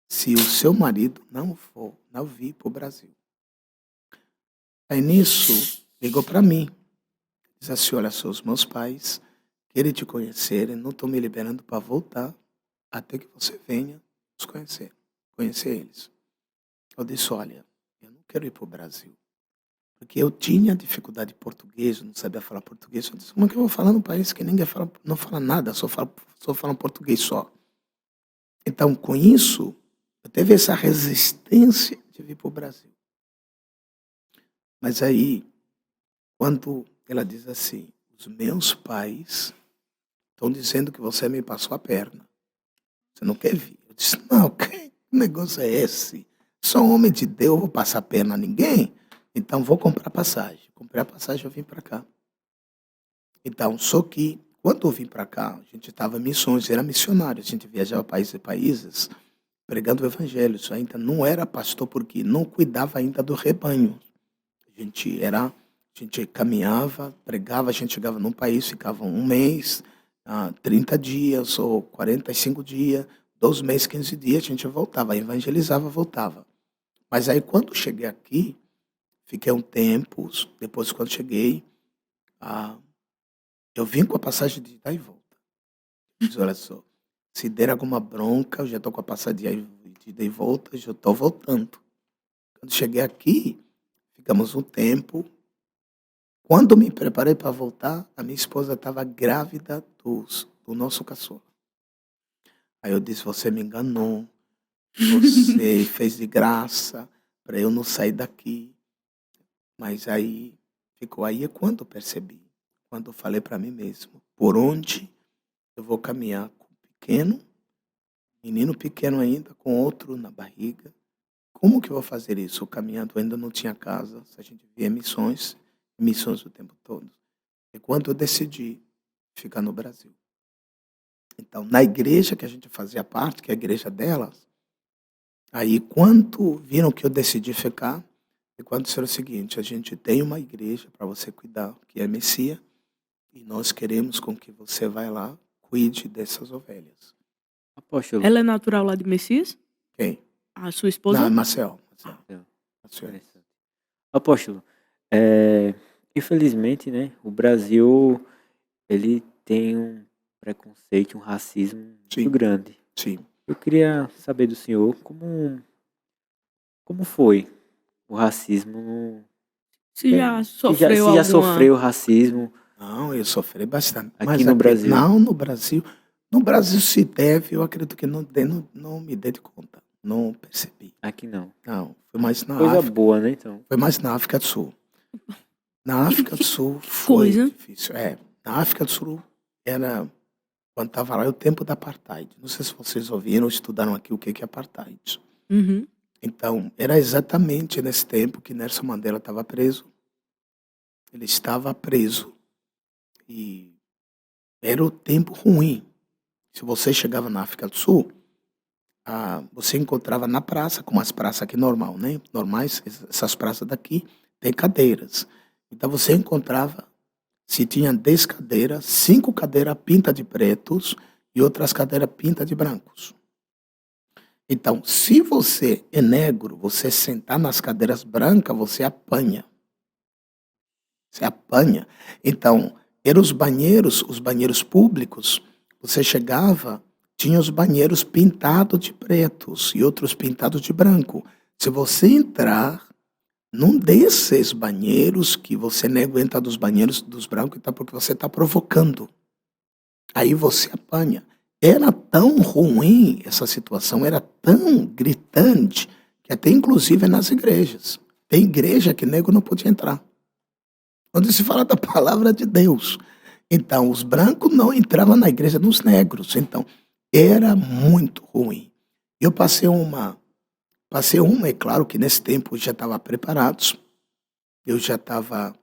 Speaker 2: se o seu marido não vir para o Brasil. Aí nisso, ligou para mim. Diz assim, olha só, os meus pais querem te conhecerem, não estão me liberando para voltar até que você venha nos conhecer eles. Eu disse, olha, eu não quero ir para o Brasil. Porque eu tinha dificuldade de português, eu não sabia falar português. Eu disse, como é que eu vou falar num país que ninguém não fala nada, só fala português só. Então, com isso, eu teve essa resistência de vir para o Brasil. Mas aí, quando ela diz assim, os meus pais estão dizendo que você me passou a perna. Você não quer vir? Eu disse, não, que negócio é esse? Sou homem de Deus, vou passar a perna a ninguém? Então, vou comprar passagem. Comprei a passagem, eu vim para cá. Então, só que, quando eu vim para cá, a gente estava em missões, era missionário. A gente viajava países e países, pregando o evangelho. Isso ainda não era pastor, porque não cuidava ainda do rebanho. A gente caminhava, pregava, a gente chegava num país, ficava 1 mês, 30 dias ou 45 dias, 2 meses, 15 dias, a gente voltava, evangelizava, voltava. Mas aí, quando cheguei aqui, fiquei um tempo, depois quando cheguei, Eu vim com a passagem de ida e volta. Diz, olha só, se der alguma bronca, eu já estou com a passagem de ida e volta, já estou voltando. Quando cheguei aqui, ficamos um tempo. Quando me preparei para voltar, a minha esposa estava grávida do nosso caçula. Aí eu disse, você me enganou, você fez de graça para eu não sair daqui. Mas aí ficou aí é quando eu percebi, quando eu falei para mim mesmo, por onde eu vou caminhar com o pequeno, menino pequeno ainda, com outro na barriga. Como que eu vou fazer isso? Caminhando, eu ainda não tinha casa, a gente via missões o tempo todo. E quando eu decidi ficar no Brasil. Então, na igreja que a gente fazia parte, que é a igreja delas, aí quando viram que eu decidi ficar, e quando disseram o seguinte, a gente tem uma igreja para você cuidar, que é Messia, e nós queremos com que você vá lá, cuide dessas ovelhas.
Speaker 3: Apóstolo.
Speaker 1: Ela é natural lá de Messias?
Speaker 2: Quem?
Speaker 1: A sua esposa?
Speaker 2: Não, Marcel.
Speaker 3: Interessante. Apóstolo, infelizmente, né, o Brasil, ele tem um preconceito, um racismo
Speaker 2: Sim.
Speaker 3: muito grande.
Speaker 2: Sim.
Speaker 3: Eu queria saber do senhor como foi o racismo.
Speaker 1: Se já
Speaker 3: Se
Speaker 1: sofreu
Speaker 3: já
Speaker 1: alguma...
Speaker 3: sofreu racismo
Speaker 2: Não, eu sofri bastante.
Speaker 3: aqui
Speaker 2: Mas
Speaker 3: no Brasil.
Speaker 2: Não, no Brasil. No Brasil se deve, eu acredito que não me dei de conta. Não percebi.
Speaker 3: Aqui não.
Speaker 2: Não, foi mais na
Speaker 3: Coisa
Speaker 2: África.
Speaker 3: boa, né, então?
Speaker 2: Foi mais na África do Sul. Na África do Sul foi
Speaker 1: coisa.
Speaker 2: difícil. Na África do Sul era, quando estava lá, o tempo da apartheid. Não sei se vocês ouviram ou estudaram aqui o que é apartheid.
Speaker 1: Uhum.
Speaker 2: Então, era exatamente nesse tempo que Nelson Mandela estava preso. Ele estava preso e era o tempo ruim. Se você chegava na África do Sul, você encontrava na praça, como as praças aqui normal, né? Normais, essas praças daqui, tem cadeiras. Então você encontrava, se tinha 10 cadeiras, 5 cadeiras pintas de pretos e outras cadeiras pintas de brancos. Então, se você é negro, você sentar nas cadeiras brancas, você apanha. Você apanha. Então, eram os banheiros públicos, você chegava, tinha os banheiros pintados de pretos e outros pintados de branco. Se você entrar num desses banheiros, que você não aguenta dos banheiros dos brancos, então porque você está provocando. Aí você apanha. Era tão ruim essa situação, era tão gritante, que até inclusive nas igrejas. Tem igreja que nego não podia entrar. Onde se fala da palavra de Deus. Então, os brancos não entravam na igreja dos negros. Então, era muito ruim. Eu passei uma, é claro que nesse tempo eu já estava preparados. Eu já estava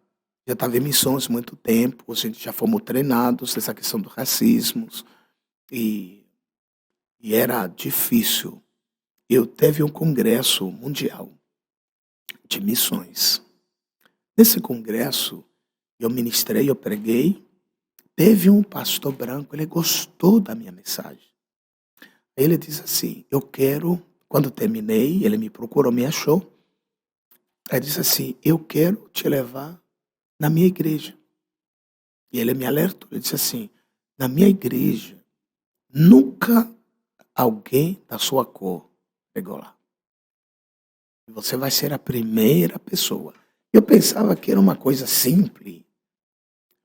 Speaker 2: em missões há muito tempo, a gente já fomos treinados nessa questão do racismo. E era difícil. Eu teve um congresso mundial de missões. Nesse congresso, eu ministrei, eu preguei. Teve um pastor branco, ele gostou da minha mensagem. Aí ele disse assim, eu quero, quando terminei, ele me procurou, me achou. Aí disse assim, eu quero te levar na minha igreja. E ele me alertou, ele disse assim, na minha igreja, nunca alguém da sua cor pregou lá. E você vai ser a primeira pessoa. Eu pensava que era uma coisa simples,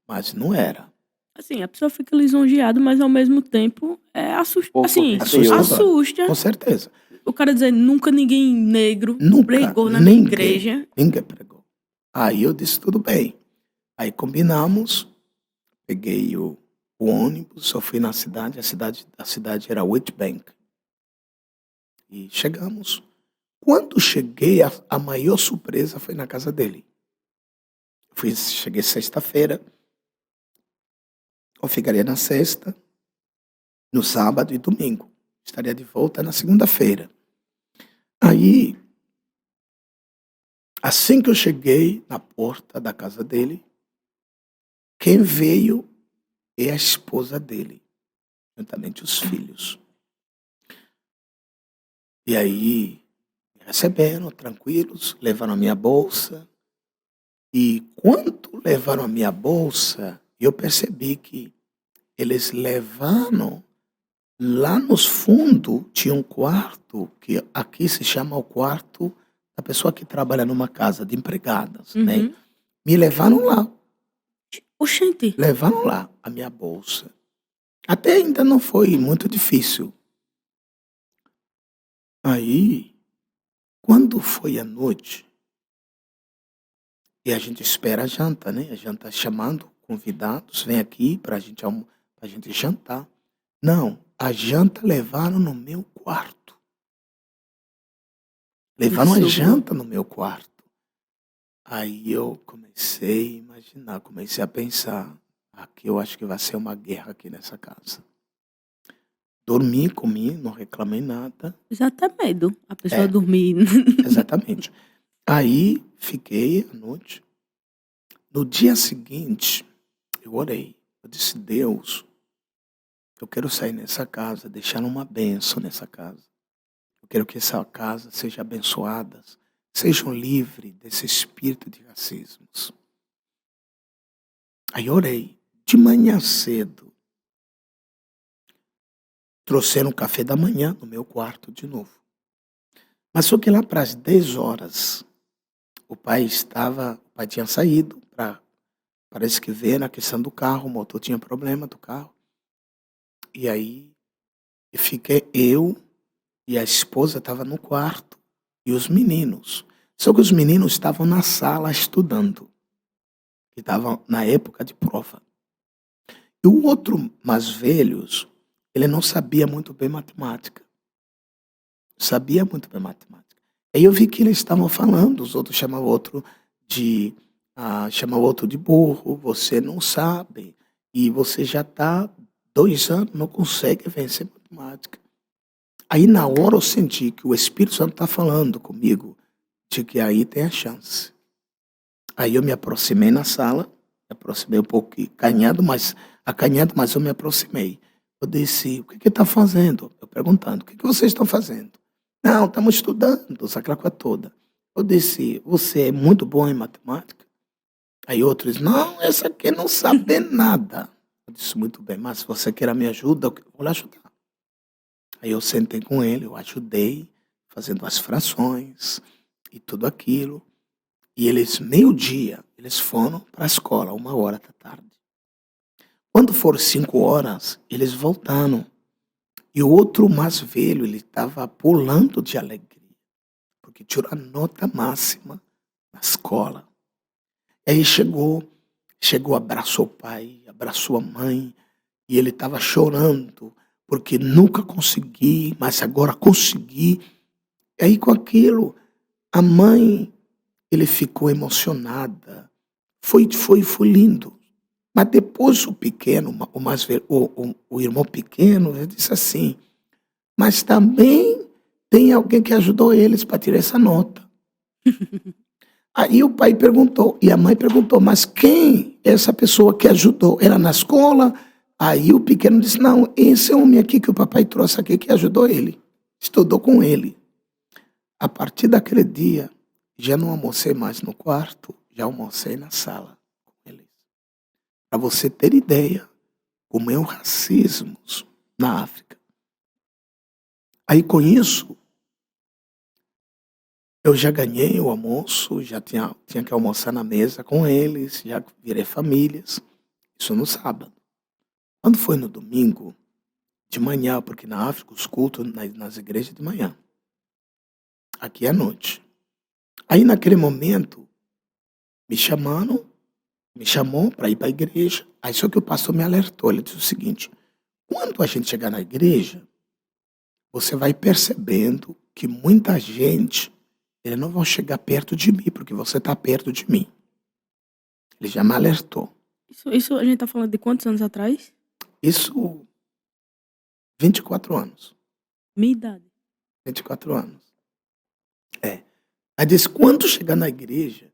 Speaker 2: mas não era.
Speaker 1: Assim, a pessoa fica lisonjeada, mas ao mesmo tempo
Speaker 3: Pouco
Speaker 1: assim,
Speaker 3: receoso.
Speaker 1: assusta.
Speaker 2: Com certeza.
Speaker 1: O cara dizer, nunca ninguém negro
Speaker 2: Nunca,
Speaker 1: pregou na minha igreja.
Speaker 2: Ninguém pregou. Aí eu disse, tudo bem. Aí combinamos, peguei o ônibus, eu fui na cidade, a cidade era Witbank. E chegamos. Quando cheguei, a maior surpresa foi na casa dele. Cheguei sexta-feira, eu ficaria na sexta, no sábado e domingo. Estaria de volta na segunda-feira. Aí, assim que eu cheguei na porta da casa dele, quem veio é a esposa dele, juntamente os filhos. E aí, me receberam, tranquilos, levaram a minha bolsa. E quando levaram a minha bolsa, eu percebi que eles levaram lá nos fundos, tinha um quarto, que aqui se chama o quarto da pessoa que trabalha numa casa de empregadas, né?
Speaker 1: Uhum.
Speaker 2: Me levaram lá,
Speaker 1: Oxente.
Speaker 2: levaram lá a minha bolsa. Até ainda não foi muito difícil. Aí, quando foi à noite, e a gente espera a janta, né? A janta chamando convidados, vem aqui pra gente jantar. Não, a janta levaram no meu quarto. Levaram a
Speaker 1: Isso.
Speaker 2: janta no meu quarto. Aí eu comecei a imaginar, comecei a pensar, aqui eu acho que vai ser uma guerra aqui nessa casa. Dormi, comi, não reclamei nada.
Speaker 1: Já até medo a pessoa
Speaker 2: É.
Speaker 1: dormir.
Speaker 2: Exatamente. Aí fiquei à noite. No dia seguinte, eu orei. Eu disse, Deus, eu quero sair nessa casa, deixar uma bênção nessa casa. Eu quero que essa casa seja abençoada, sejam livres desse espírito de racismos. Aí orei. De manhã cedo, trouxeram café da manhã no meu quarto de novo. Mas só que lá para as 10 horas, o pai tinha saído para, parece que ver na questão do carro, o motor tinha problema do carro. E aí, fiquei eu e a esposa estava no quarto e os meninos. Só que os meninos estavam na sala estudando, que estavam na época de prova. E o outro mais velho, ele não sabia muito bem matemática. Sabia muito bem matemática. Aí eu vi que eles estavam falando, os outros chamavam o outro de burro, você não sabe, e você já está 2 anos, não consegue vencer matemática. Aí na hora eu senti que o Espírito Santo está falando comigo, de que aí tem a chance. Aí eu me aproximei na sala, me aproximei um pouco acanhado, mas eu me aproximei. Eu disse, o que está fazendo? Eu perguntando, o que vocês estão fazendo? Não, estamos estudando, aquela coisa toda. Eu disse, você é muito bom em matemática? Aí outros, não, essa aqui não sabe nada. Eu disse, muito bem, mas se você quer a minha ajuda, eu vou lhe ajudar. Aí eu sentei com ele, eu ajudei, fazendo as frações e tudo aquilo. E eles, meio-dia, eles foram para a escola, 13h. Quando foram 5 horas, eles voltaram. E o outro mais velho, ele estava pulando de alegria, porque tirou a nota máxima na escola. Aí chegou, abraçou o pai, abraçou a mãe, e ele estava chorando, porque nunca consegui, mas agora consegui. E aí com aquilo, a mãe, ele ficou emocionada. Foi lindo. Mas depois o pequeno, o mais velho, o irmão pequeno, ele disse assim, mas também tem alguém que ajudou eles para tirar essa nota. Aí o pai perguntou, e a mãe perguntou, mas quem é essa pessoa que ajudou? Era na escola? Aí o pequeno disse, não, esse homem aqui que o papai trouxe aqui que ajudou ele. Estudou com ele. A partir daquele dia, já não almocei mais no quarto, já almocei na sala com eles. Para você ter ideia, como é o racismo na África. Aí com isso, eu já ganhei o almoço, já tinha que almoçar na mesa com eles, já virei famílias. Isso no sábado. Quando foi no domingo, de manhã, porque na África os cultos nas igrejas de manhã. Aqui à noite. Aí naquele momento, me chamou para ir para a igreja. Aí só que o pastor me alertou, ele disse o seguinte, quando a gente chegar na igreja, você vai percebendo que muita gente, eles não vão chegar perto de mim, porque você está perto de mim. Ele já me alertou.
Speaker 1: Isso a gente tá falando de quantos anos atrás?
Speaker 2: Isso, 24 anos.
Speaker 1: Minha idade.
Speaker 2: 24 anos. Aí disse, quando chegar na igreja,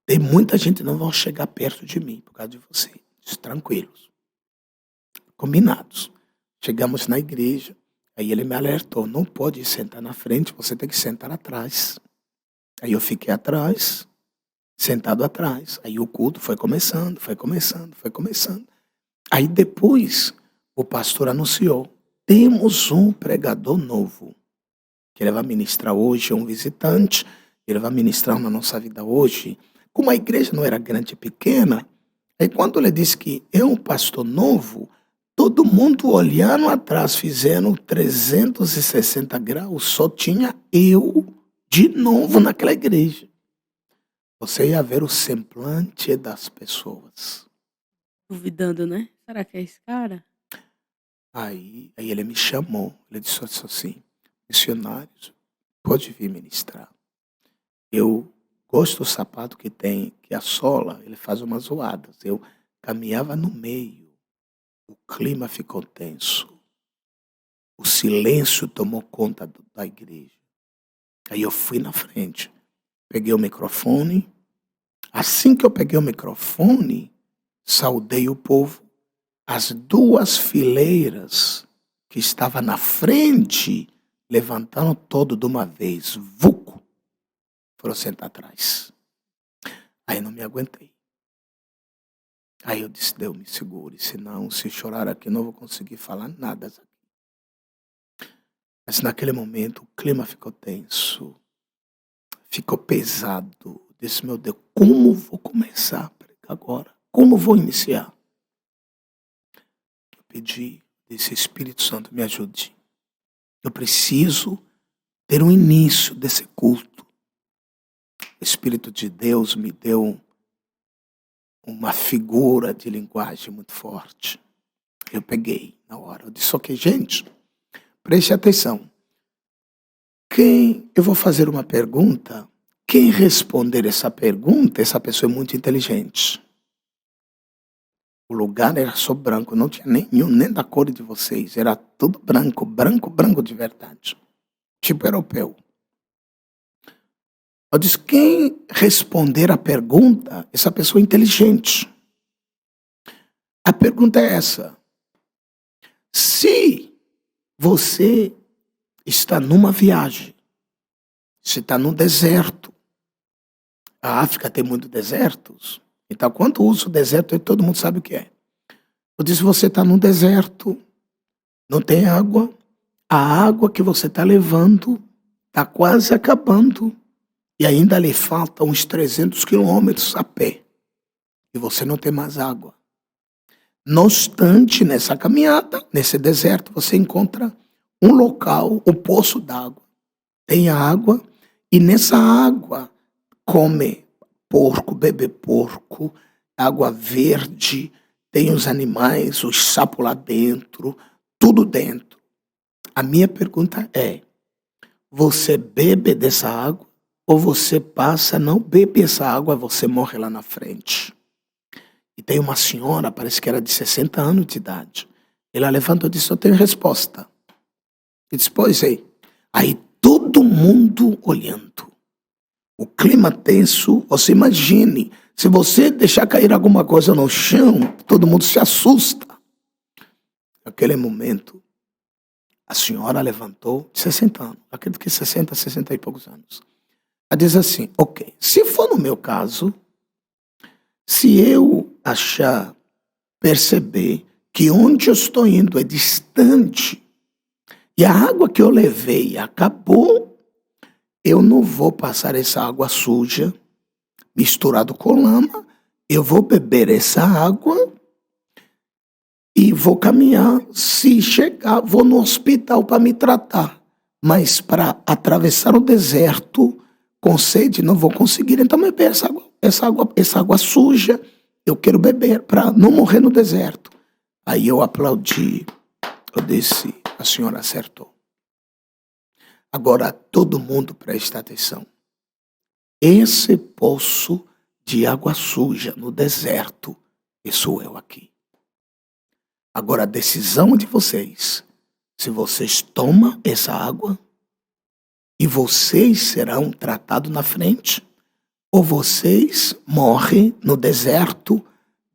Speaker 2: tem muita gente que não vai chegar perto de mim, por causa de você. Disse, tranquilos. Combinados. Chegamos na igreja, aí ele me alertou, não pode sentar na frente, você tem que sentar atrás. Aí eu fiquei atrás, sentado atrás. Aí o culto foi começando. Aí depois o pastor anunciou: temos um pregador novo, que ele vai ministrar hoje, é um visitante, ele vai ministrar na nossa vida hoje. Como a igreja não era grande e pequena, aí quando ele disse que é um pastor novo, todo mundo olhando atrás, fizeram 360 graus, só tinha eu de novo naquela igreja. Você ia ver o semblante das pessoas.
Speaker 1: Duvidando, né? Será que é esse cara?
Speaker 2: Aí ele me chamou, ele disse assim: missionários, pode vir ministrar. Eu gosto do sapato que tem, que a sola, ele faz umas zoadas. Eu caminhava no meio, o clima ficou tenso, o silêncio tomou conta da igreja. Aí eu fui na frente, peguei o microfone. Assim que eu peguei o microfone, saudei o povo. As duas fileiras que estavam na frente levantaram todo de uma vez. Vuco! Foram sentar atrás. Aí não me aguentei. Aí eu disse: Deus me segure, senão se chorar aqui não vou conseguir falar nada. Mas naquele momento o clima ficou tenso, ficou pesado. Eu disse: meu Deus, como vou começar a pregar agora? Como vou iniciar? Eu pedi, disse: Espírito Santo, me ajude. Eu preciso ter um início desse culto. O Espírito de Deus me deu uma figura de linguagem muito forte. Eu peguei na hora. Eu disse: ok, gente, preste atenção. Eu vou fazer uma pergunta. Quem responder essa pergunta, essa pessoa é muito inteligente. O lugar era só branco, não tinha nenhum, nem da cor de vocês. Era tudo branco, branco de verdade. Tipo europeu. Eu disse: quem responder a pergunta, essa pessoa é inteligente. A pergunta é essa: se você está numa viagem, você está no deserto, a África tem muitos desertos, então quando usa o deserto, todo mundo sabe o que é. Eu disse: você está no deserto, não tem água, a água que você está levando está quase acabando, e ainda lhe falta uns 300 quilômetros a pé. E você não tem mais água. Não obstante, nessa caminhada, nesse deserto, você encontra um local, um poço d'água. Tem água, e nessa água come porco, bebe porco, água verde, tem os animais, os sapos lá dentro, tudo dentro. A minha pergunta é: você bebe dessa água? Ou você passa, não bebe essa água, você morre lá na frente? E tem uma senhora, parece que era de 60 anos de idade. Ela levantou e disse: eu tenho resposta. E disse: pois é. Aí todo mundo olhando. O clima tenso, você imagine, se você deixar cair alguma coisa no chão, todo mundo se assusta. Naquele momento, a senhora levantou, de 60 anos, acredito que 60 e poucos anos. Ela diz assim: ok, se for no meu caso, se eu perceber que onde eu estou indo é distante e a água que eu levei acabou, eu não vou passar essa água suja misturado com lama, eu vou beber essa água e vou caminhar. Se chegar, vou no hospital para me tratar, mas para atravessar o deserto com sede, não vou conseguir. Então eu bebo essa água suja, eu quero beber para não morrer no deserto. Aí eu aplaudi, eu disse: a senhora acertou. Agora todo mundo presta atenção. Esse poço de água suja no deserto, sou eu aqui. Agora a decisão de vocês: se vocês tomam essa água, e vocês serão tratados na frente, ou vocês morrem no deserto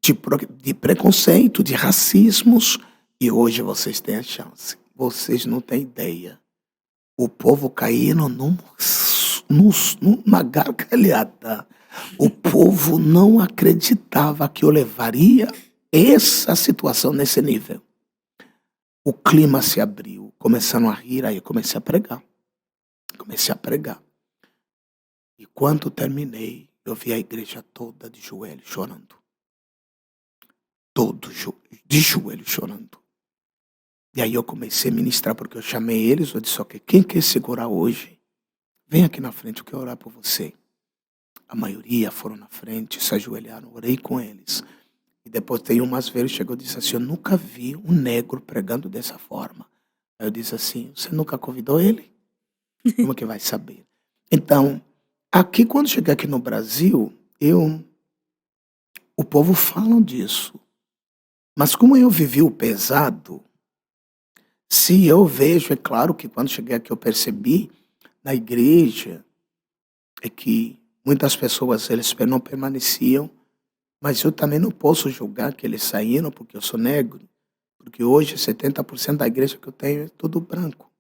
Speaker 2: de preconceito, de racismos, e hoje vocês têm a chance. Vocês não têm ideia. O povo caindo numa gargalhada. O povo não acreditava que eu levaria essa situação nesse nível. O clima se abriu, começaram a rir, aí eu comecei a pregar. E quando terminei, eu vi a igreja toda de joelho chorando. De joelho chorando. E aí eu comecei a ministrar, porque eu chamei eles, eu disse, ok, quem quer segurar hoje? Vem aqui na frente, eu quero orar por você. A maioria foram na frente, se ajoelharam, orei com eles. E depois tem um mais velho, chegou e disse assim, eu nunca vi um negro pregando dessa forma. Aí eu disse assim, você nunca convidou ele? Como que vai saber? Então, aqui quando cheguei aqui no Brasil, o povo fala disso. Mas como eu vivi o pesado, se eu vejo, é claro que quando cheguei aqui eu percebi na igreja é que muitas pessoas eles não permaneciam, mas eu também não posso julgar que eles saíram porque eu sou negro, porque hoje 70% da igreja que eu tenho é tudo branco.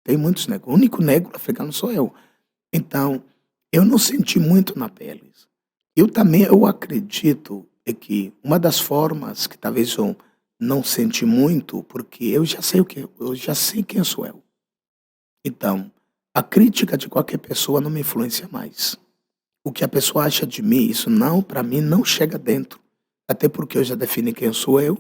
Speaker 2: Tem muitos negros. O único negro africano sou eu. Então, eu não senti muito na pele. Eu acredito é que uma das formas que talvez eu não senti muito, porque eu já sei quem sou eu. Então, a crítica de qualquer pessoa não me influencia mais. O que a pessoa acha de mim, isso não, para mim, não chega dentro. Até porque eu já defini quem sou eu,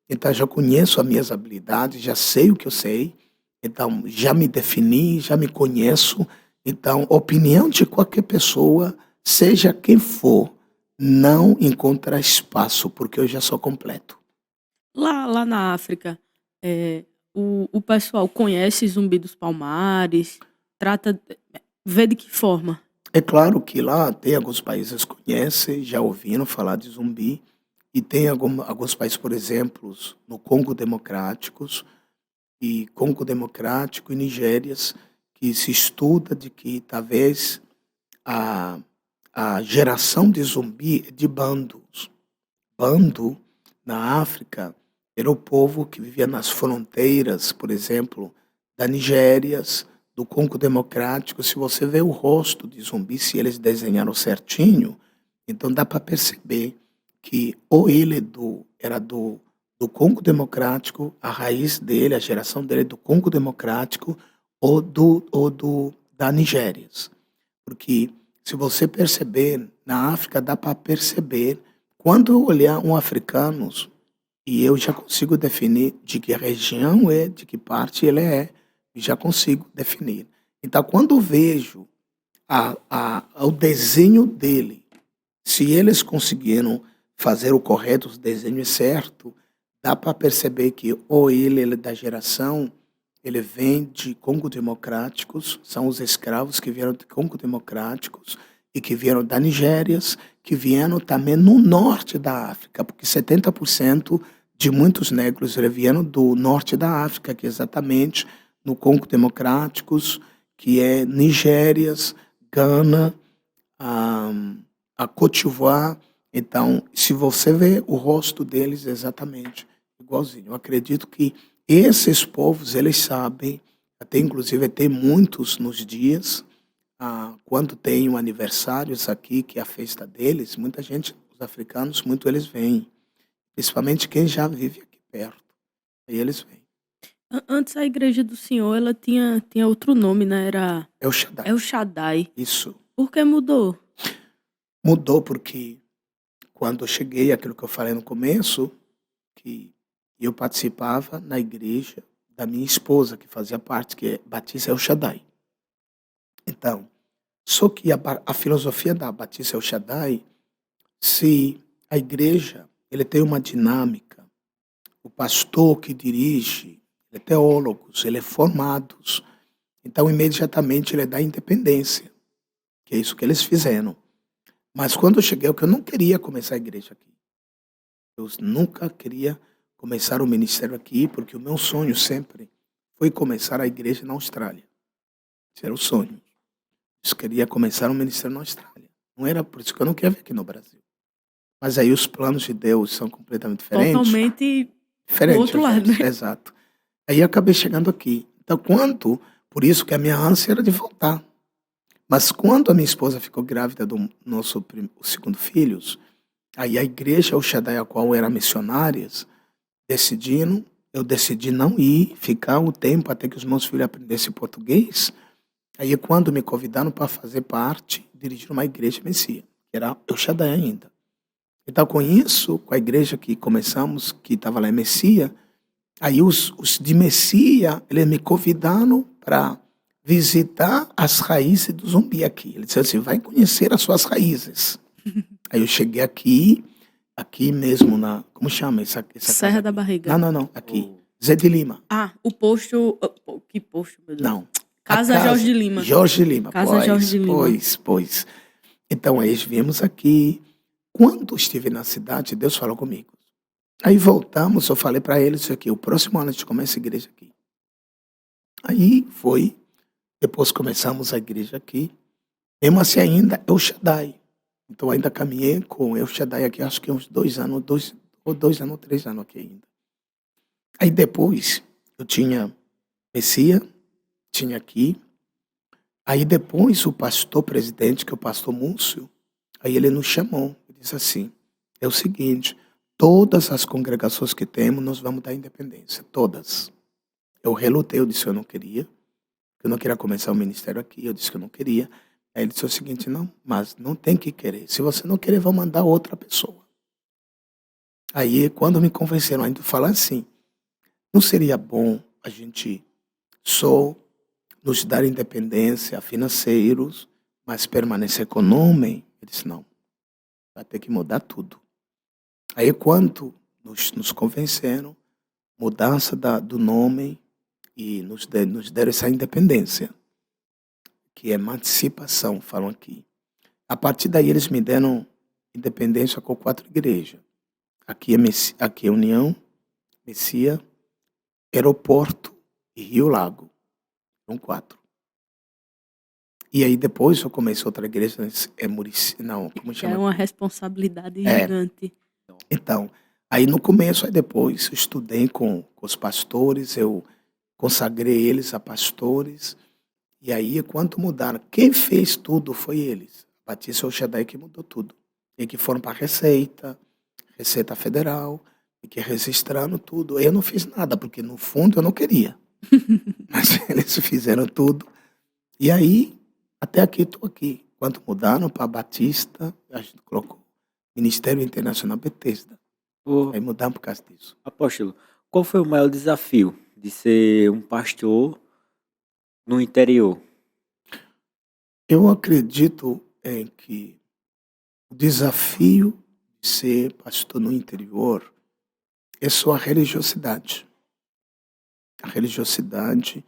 Speaker 2: então já conheço as minhas habilidades, já sei o que eu sei, então já me defini, já me conheço. Então, opinião de qualquer pessoa, seja quem for, não encontra espaço, porque eu já sou completo.
Speaker 1: Lá na África, o pessoal conhece Zumbi dos Palmares? Vê de que forma?
Speaker 2: É claro que lá tem alguns países que conhecem, já ouviram falar de zumbi, e tem alguns países, por exemplo, no Congo Democrático e Nigérias, que se estuda de que talvez a geração de zumbi é de bandos. Bando, na África, era o povo que vivia nas fronteiras, por exemplo, da Nigéria, do Congo Democrático. Se você vê o rosto de zumbi, se eles desenharam certinho, então dá para perceber que ou ele era do Congo Democrático, a raiz dele, a geração dele é do Congo Democrático ou da Nigéria. Porque se você perceber, na África dá para perceber, quando eu olhar um africano, e eu já consigo definir de que região é, de que parte ele é, já consigo definir. Então, quando eu vejo o desenho dele, se eles conseguiram fazer o correto, o desenho é certo, dá para perceber que ou ele é da geração, ele vem de Congo Democráticos, são os escravos que vieram de Congo Democráticos e que vieram da Nigéria, que vieram também no norte da África, porque 70% de muitos negros vieram do norte da África, que é exatamente no Congo Democráticos, que é Nigéria, Gana, a Côte d'Ivoire. Então, se você vê o rosto deles, é exatamente igualzinho. Eu acredito que esses povos, eles sabem, até inclusive tem muitos nos dias, quando tem um aniversários aqui, que é a festa deles, muita gente, os africanos, muito eles vêm. Principalmente quem já vive aqui perto. Aí eles vêm.
Speaker 1: Antes a igreja do senhor, ela tinha outro nome, né? Era
Speaker 2: É o Shaddai.
Speaker 1: El Shaddai.
Speaker 2: Isso.
Speaker 1: Por que mudou?
Speaker 2: Mudou porque quando eu cheguei, aquilo que eu falei no começo, que eu participava na igreja da minha esposa, que fazia parte, que é Batista El Shaddai. Então, só que a filosofia da Batista El Shaddai, se a igreja ele tem uma dinâmica, o pastor que dirige, ele é teólogo, ele é formado, então imediatamente ele dá independência, que é isso que eles fizeram. Mas quando eu cheguei, eu não queria começar a igreja aqui. Eu nunca queria começar o ministério aqui, porque o meu sonho sempre foi começar a igreja na Austrália. Esse era o sonho. Eu queria começar o ministério na Austrália. Não era por isso que eu não queria vir aqui no Brasil. Mas aí os planos de Deus são completamente diferentes.
Speaker 1: Totalmente
Speaker 2: Diferente,
Speaker 1: do outro lado, né?
Speaker 2: Exato. Aí eu acabei chegando aqui. Então, por isso que a minha ânsia era de voltar. Mas quando a minha esposa ficou grávida do nosso o segundo filho, aí a igreja El Shaddai, a qual era missionárias, eu decidi não ir, ficar um tempo até que os meus filhos aprendessem português. Aí quando me convidaram para fazer parte, dirigir uma igreja Messias, que era El Shaddai ainda. Então com isso, com a igreja que começamos, que estava lá em Messias, aí os de Messias, eles me convidaram para visitar as raízes do Zumbi aqui. Ele disse assim, vai conhecer as suas raízes. Aí eu cheguei aqui mesmo como chama essa
Speaker 1: Serra
Speaker 2: casa
Speaker 1: da
Speaker 2: aqui?
Speaker 1: Barriga.
Speaker 2: Não, aqui. Zé de Lima.
Speaker 1: O posto... Que posto, meu Deus?
Speaker 2: Não.
Speaker 1: Casa Jorge de Lima.
Speaker 2: Jorge de Lima.
Speaker 1: Casa Jorge de Lima.
Speaker 2: Pois. Então, aí viemos aqui. Quando estive na cidade, Deus falou comigo. Aí voltamos, eu falei para eles aqui, o próximo ano a gente começa a igreja aqui. Aí foi, depois começamos a igreja aqui. Mesmo assim ainda, El Shaddai. Então ainda caminhei com El Shaddai aqui, acho que uns 2 anos, 3 anos aqui ainda. Aí depois, eu tinha Messias, tinha aqui. Aí depois o pastor presidente, que é o pastor Múcio, aí ele nos chamou. Ele disse assim, é o seguinte, todas as congregações que temos, nós vamos dar independência, todas. Eu relutei, eu disse que eu não queria começar o ministério aqui, eu disse que eu não queria. Aí ele disse o seguinte, não, mas não tem que querer. Se você não querer, vou mandar outra pessoa. Aí quando me convenceram ainda falar assim, não seria bom a gente só nos dar independência financeiros, mas permanecer com o nome? Ele disse, não, vai ter que mudar tudo. Aí quando nos convenceram, mudança do nome e nos deram essa independência, que é emancipação, falam aqui. A partir daí eles me deram independência com 4 igrejas. Aqui é União, Messias, Aeroporto e Rio Lago. São 4. E aí depois eu comecei outra igreja, é Murici, não, como chama?
Speaker 1: É uma responsabilidade gigante.
Speaker 2: Então, aí no começo, aí depois eu estudei com os pastores, eu consagrei eles a pastores, e aí quando mudaram, quem fez tudo foi eles. Batista El Shaddai que mudou tudo. E que foram para a Receita Federal, e que registraram tudo. Eu não fiz nada, porque no fundo eu não queria. Mas eles fizeram tudo. E aí, até aqui, estou aqui. Quando mudaram para Batista, a gente colocou Ministério Internacional Bethesda. Aí mudamos por causa disso.
Speaker 3: Apóstolo, qual foi o maior desafio de ser um pastor no interior?
Speaker 2: Eu acredito em que o desafio de ser pastor no interior é sua religiosidade. A religiosidade,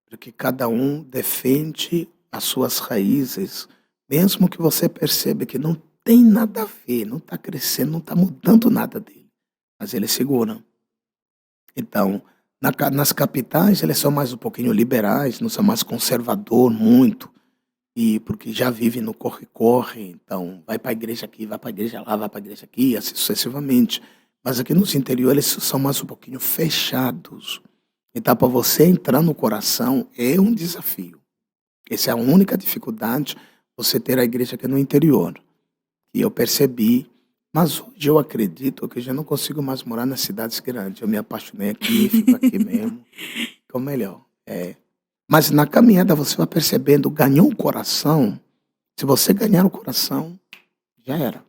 Speaker 2: porque cada um defende as suas raízes, mesmo que você perceba que não tem nada a ver, não está crescendo, não está mudando nada dele, mas eles seguram. Então, nas capitais, eles são mais um pouquinho liberais, não são mais conservador muito, e porque já vivem no corre-corre, então vai para a igreja aqui, vai para a igreja lá, vai para a igreja aqui, assim sucessivamente. Mas aqui nos interiores eles são mais um pouquinho fechados. Então, para você entrar no coração é um desafio. Essa é a única dificuldade, você ter a igreja aqui no interior. E eu percebi, mas hoje eu acredito que eu já não consigo mais morar nas cidades grandes. Eu me apaixonei aqui, fico aqui mesmo. Que é o melhor. Mas na caminhada você vai percebendo, ganhou o coração. Se você ganhar o coração, já era.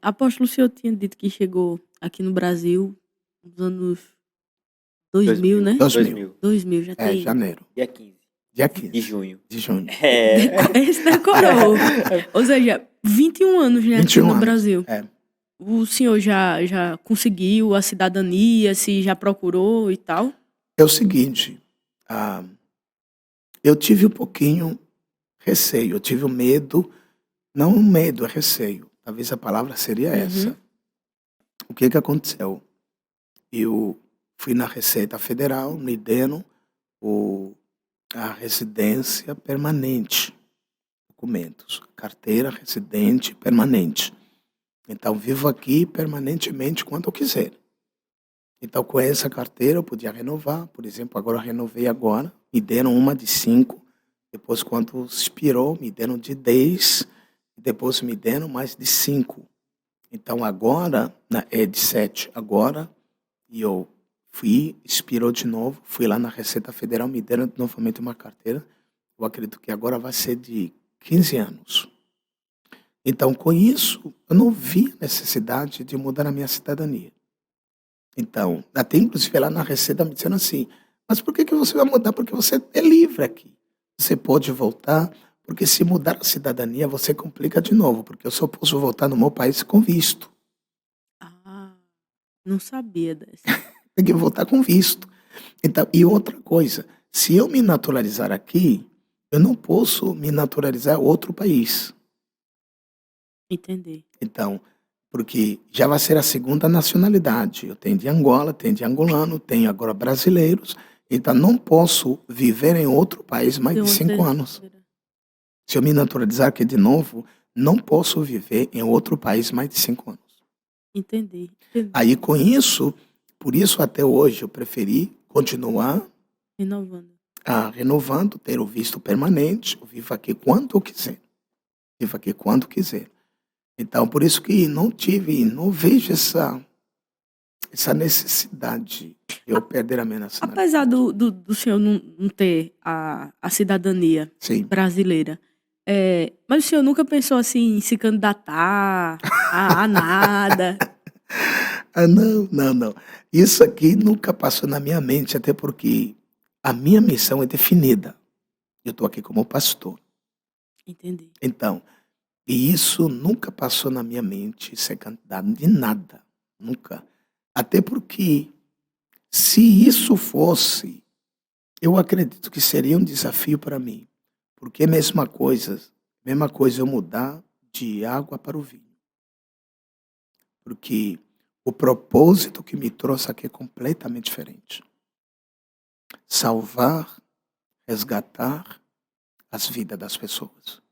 Speaker 1: Apóstolo, o senhor tinha dito que chegou aqui no Brasil nos anos 2000, né? 2000, já tem.
Speaker 2: Janeiro.
Speaker 3: Dia 15.
Speaker 2: Dia 15.
Speaker 3: De junho.
Speaker 2: De junho.
Speaker 1: Esse decorou. Ou seja, 21 anos, né,
Speaker 2: 21
Speaker 1: aqui no
Speaker 2: anos.
Speaker 1: Brasil. O senhor já conseguiu a cidadania, se já procurou e tal?
Speaker 2: É o seguinte, eu tive um pouquinho receio, eu tive um medo, não um medo, é receio. Talvez a palavra seria essa. O que aconteceu? Eu fui na Receita Federal, me deram a residência permanente, documentos, carteira residente permanente. Então, vivo aqui permanentemente quando eu quiser. Então, com essa carteira eu podia renovar, por exemplo, agora eu renovei agora, me deram uma de 5, Depois, quando expirou, me deram de 10, depois me deram mais de 5. Então, agora, é de 7 agora, e eu fui, expirou de novo, fui lá na Receita Federal, me deram novamente uma carteira. Eu acredito que agora vai ser de 15 anos. Então, com isso, eu não vi necessidade de mudar a minha cidadania. Então, até inclusive lá na Receita me disseram assim, mas por que você vai mudar? Porque você é livre aqui. Você pode voltar, porque se mudar a cidadania, você complica de novo, porque eu só posso voltar no meu país com visto.
Speaker 1: Ah, não sabia dessa.
Speaker 2: Tem que voltar com visto. Então, e outra coisa, se eu me naturalizar aqui, eu não posso me naturalizar em outro país.
Speaker 1: Entendi.
Speaker 2: Então, porque já vai ser a segunda nacionalidade. Eu tenho de Angola, tenho de angolano, tenho agora brasileiros. Então, não posso viver em outro país mais
Speaker 1: Tem
Speaker 2: de
Speaker 1: uma
Speaker 2: 5 anos.
Speaker 1: terceira.
Speaker 2: Se eu me naturalizar aqui de novo, não posso viver em outro país mais de 5 anos.
Speaker 1: Entendi.
Speaker 2: Aí, com isso, por isso até hoje eu preferi continuar
Speaker 1: Renovando.
Speaker 2: renovando, ter o visto permanente. Eu vivo aqui quando eu quiser. Vivo aqui quando quiser. Então, por isso que não vejo essa necessidade de eu perder a minha nacionalidade.
Speaker 1: Apesar do senhor não ter a cidadania
Speaker 2: Sim.
Speaker 1: brasileira, mas o senhor nunca pensou assim em se candidatar a nada?
Speaker 2: Não. Isso aqui nunca passou na minha mente, até porque a minha missão é definida. Eu estou aqui como pastor.
Speaker 1: Entendi.
Speaker 2: Então, e isso nunca passou na minha mente ser candidato de nada. Nunca. Até porque, se isso fosse, eu acredito que seria um desafio para mim. Porque é a mesma coisa eu mudar de água para o vinho. Porque o propósito que me trouxe aqui é completamente diferente. Salvar, resgatar as vidas das pessoas.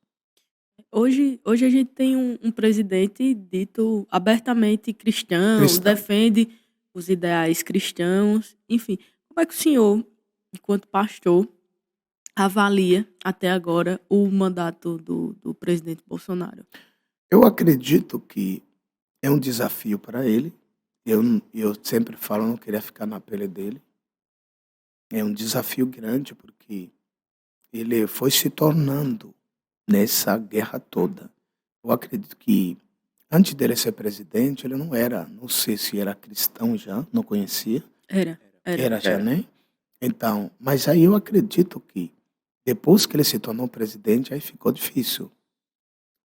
Speaker 1: Hoje a gente tem um presidente dito abertamente cristão, defende os ideais cristãos. Enfim, como é que o senhor, enquanto pastor, avalia até agora o mandato do presidente Bolsonaro?
Speaker 2: Eu acredito que é um desafio para ele. Eu sempre falo, não queria ficar na pele dele. É um desafio grande porque ele foi se tornando nessa guerra toda. Eu acredito que antes dele ser presidente, ele não sei se era cristão já, não conhecia. Era já, né? Então, mas aí eu acredito que depois que ele se tornou presidente, aí ficou difícil.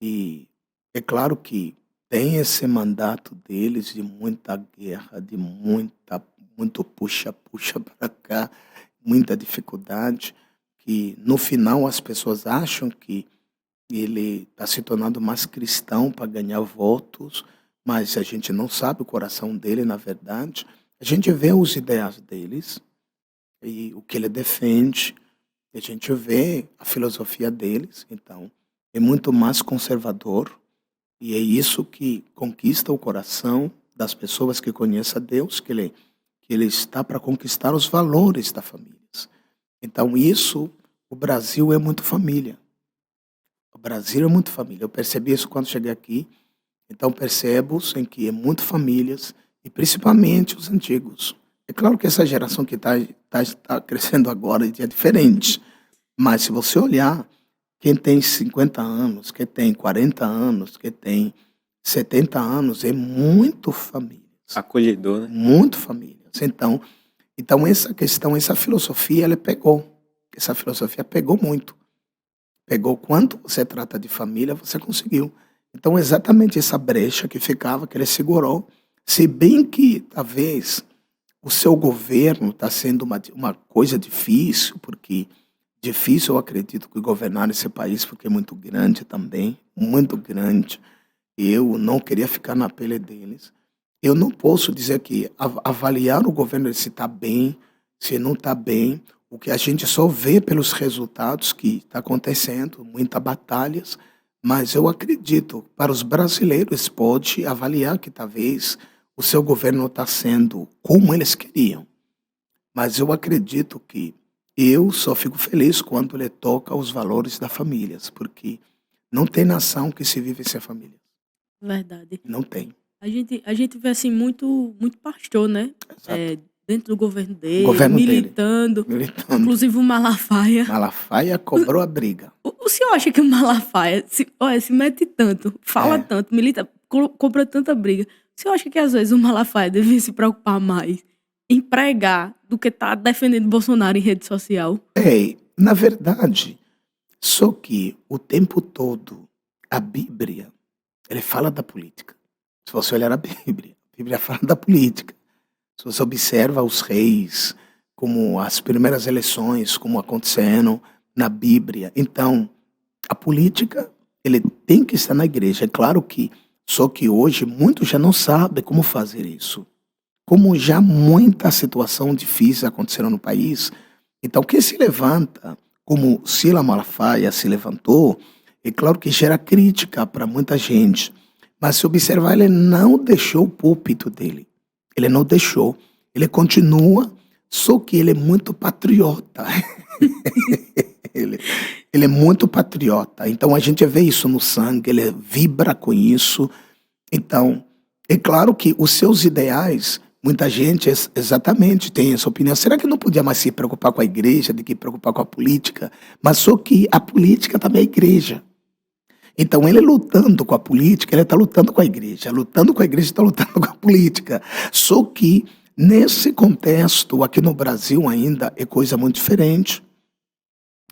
Speaker 2: E é claro que tem esse mandato deles de muita guerra, de muito puxa para cá, muita dificuldade, que no final as pessoas acham que ele está se tornando mais cristão para ganhar votos, mas a gente não sabe o coração dele, na verdade. A gente vê os ideais deles e o que ele defende, a gente vê a filosofia deles, então é muito mais conservador e é isso que conquista o coração das pessoas que conhecem a Deus, que ele está para conquistar os valores da família. Então isso, o Brasil é muito família. O Brasil é muito família. Eu percebi isso quando cheguei aqui. Então percebo em que é muito famílias e principalmente os antigos. É claro que essa geração que está crescendo agora é diferente. Mas se você olhar, quem tem 50 anos, quem tem 40 anos, quem tem 70 anos, é muito família.
Speaker 3: Acolhedor, né?
Speaker 2: Muito famílias. Então essa questão, essa filosofia, ela pegou. Essa filosofia pegou muito. Pegou quanto você trata de família, você conseguiu. Então, exatamente essa brecha que ficava, que ele segurou, se bem que talvez o seu governo está sendo uma coisa difícil, porque difícil eu acredito que governar esse país, porque é muito grande também, muito grande. Eu não queria ficar na pele deles. Eu não posso dizer que avaliar o governo se está bem, se não está bem. O que a gente só vê pelos resultados que está acontecendo, muitas batalhas, mas eu acredito, para os brasileiros, pode avaliar que talvez o seu governo está sendo como eles queriam. Mas eu acredito que eu só fico feliz quando ele toca os valores da família, porque não tem nação que se vive sem família.
Speaker 1: Verdade.
Speaker 2: Não tem.
Speaker 1: A gente vê assim muito pastor, né?
Speaker 2: Exato.
Speaker 1: Dentro do governo
Speaker 2: O
Speaker 1: dele,
Speaker 2: governo dele,
Speaker 1: militando.
Speaker 2: militando.
Speaker 1: Inclusive o Malafaia.
Speaker 2: Malafaia cobrou a briga.
Speaker 1: O senhor acha que o Malafaia se mete tanto, fala
Speaker 2: É.
Speaker 1: tanto, milita, compra tanta briga? O senhor acha que às vezes o Malafaia devia se preocupar mais em pregar do que tá defendendo Bolsonaro em rede social?
Speaker 2: Na verdade, só que o tempo todo a Bíblia, ele fala da política. Se você olhar a Bíblia fala da política. Se você observa os reis, como as primeiras eleições, como aconteceram na Bíblia. Então, a política, ele tem que estar na igreja. É claro que, só que hoje muitos já não sabem como fazer isso. Como já muita situação difícil aconteceram no país, então quem se levanta, como Sila Malafaia se levantou, é claro que gera crítica para muita gente. Mas se observar, ele não deixou o púlpito dele. Ele não deixou. Ele continua, só que ele é muito patriota. ele é muito patriota. Então a gente vê isso no sangue, ele vibra com isso. Então, é claro que os seus ideais, muita gente exatamente tem essa opinião. Será que não podia mais se preocupar com a igreja do que preocupar com a política? Mas só que a política também é a igreja. Então, ele lutando com a política, ele está lutando com a igreja. Lutando com a igreja, está lutando com a política. Só que, nesse contexto, aqui no Brasil ainda é coisa muito diferente.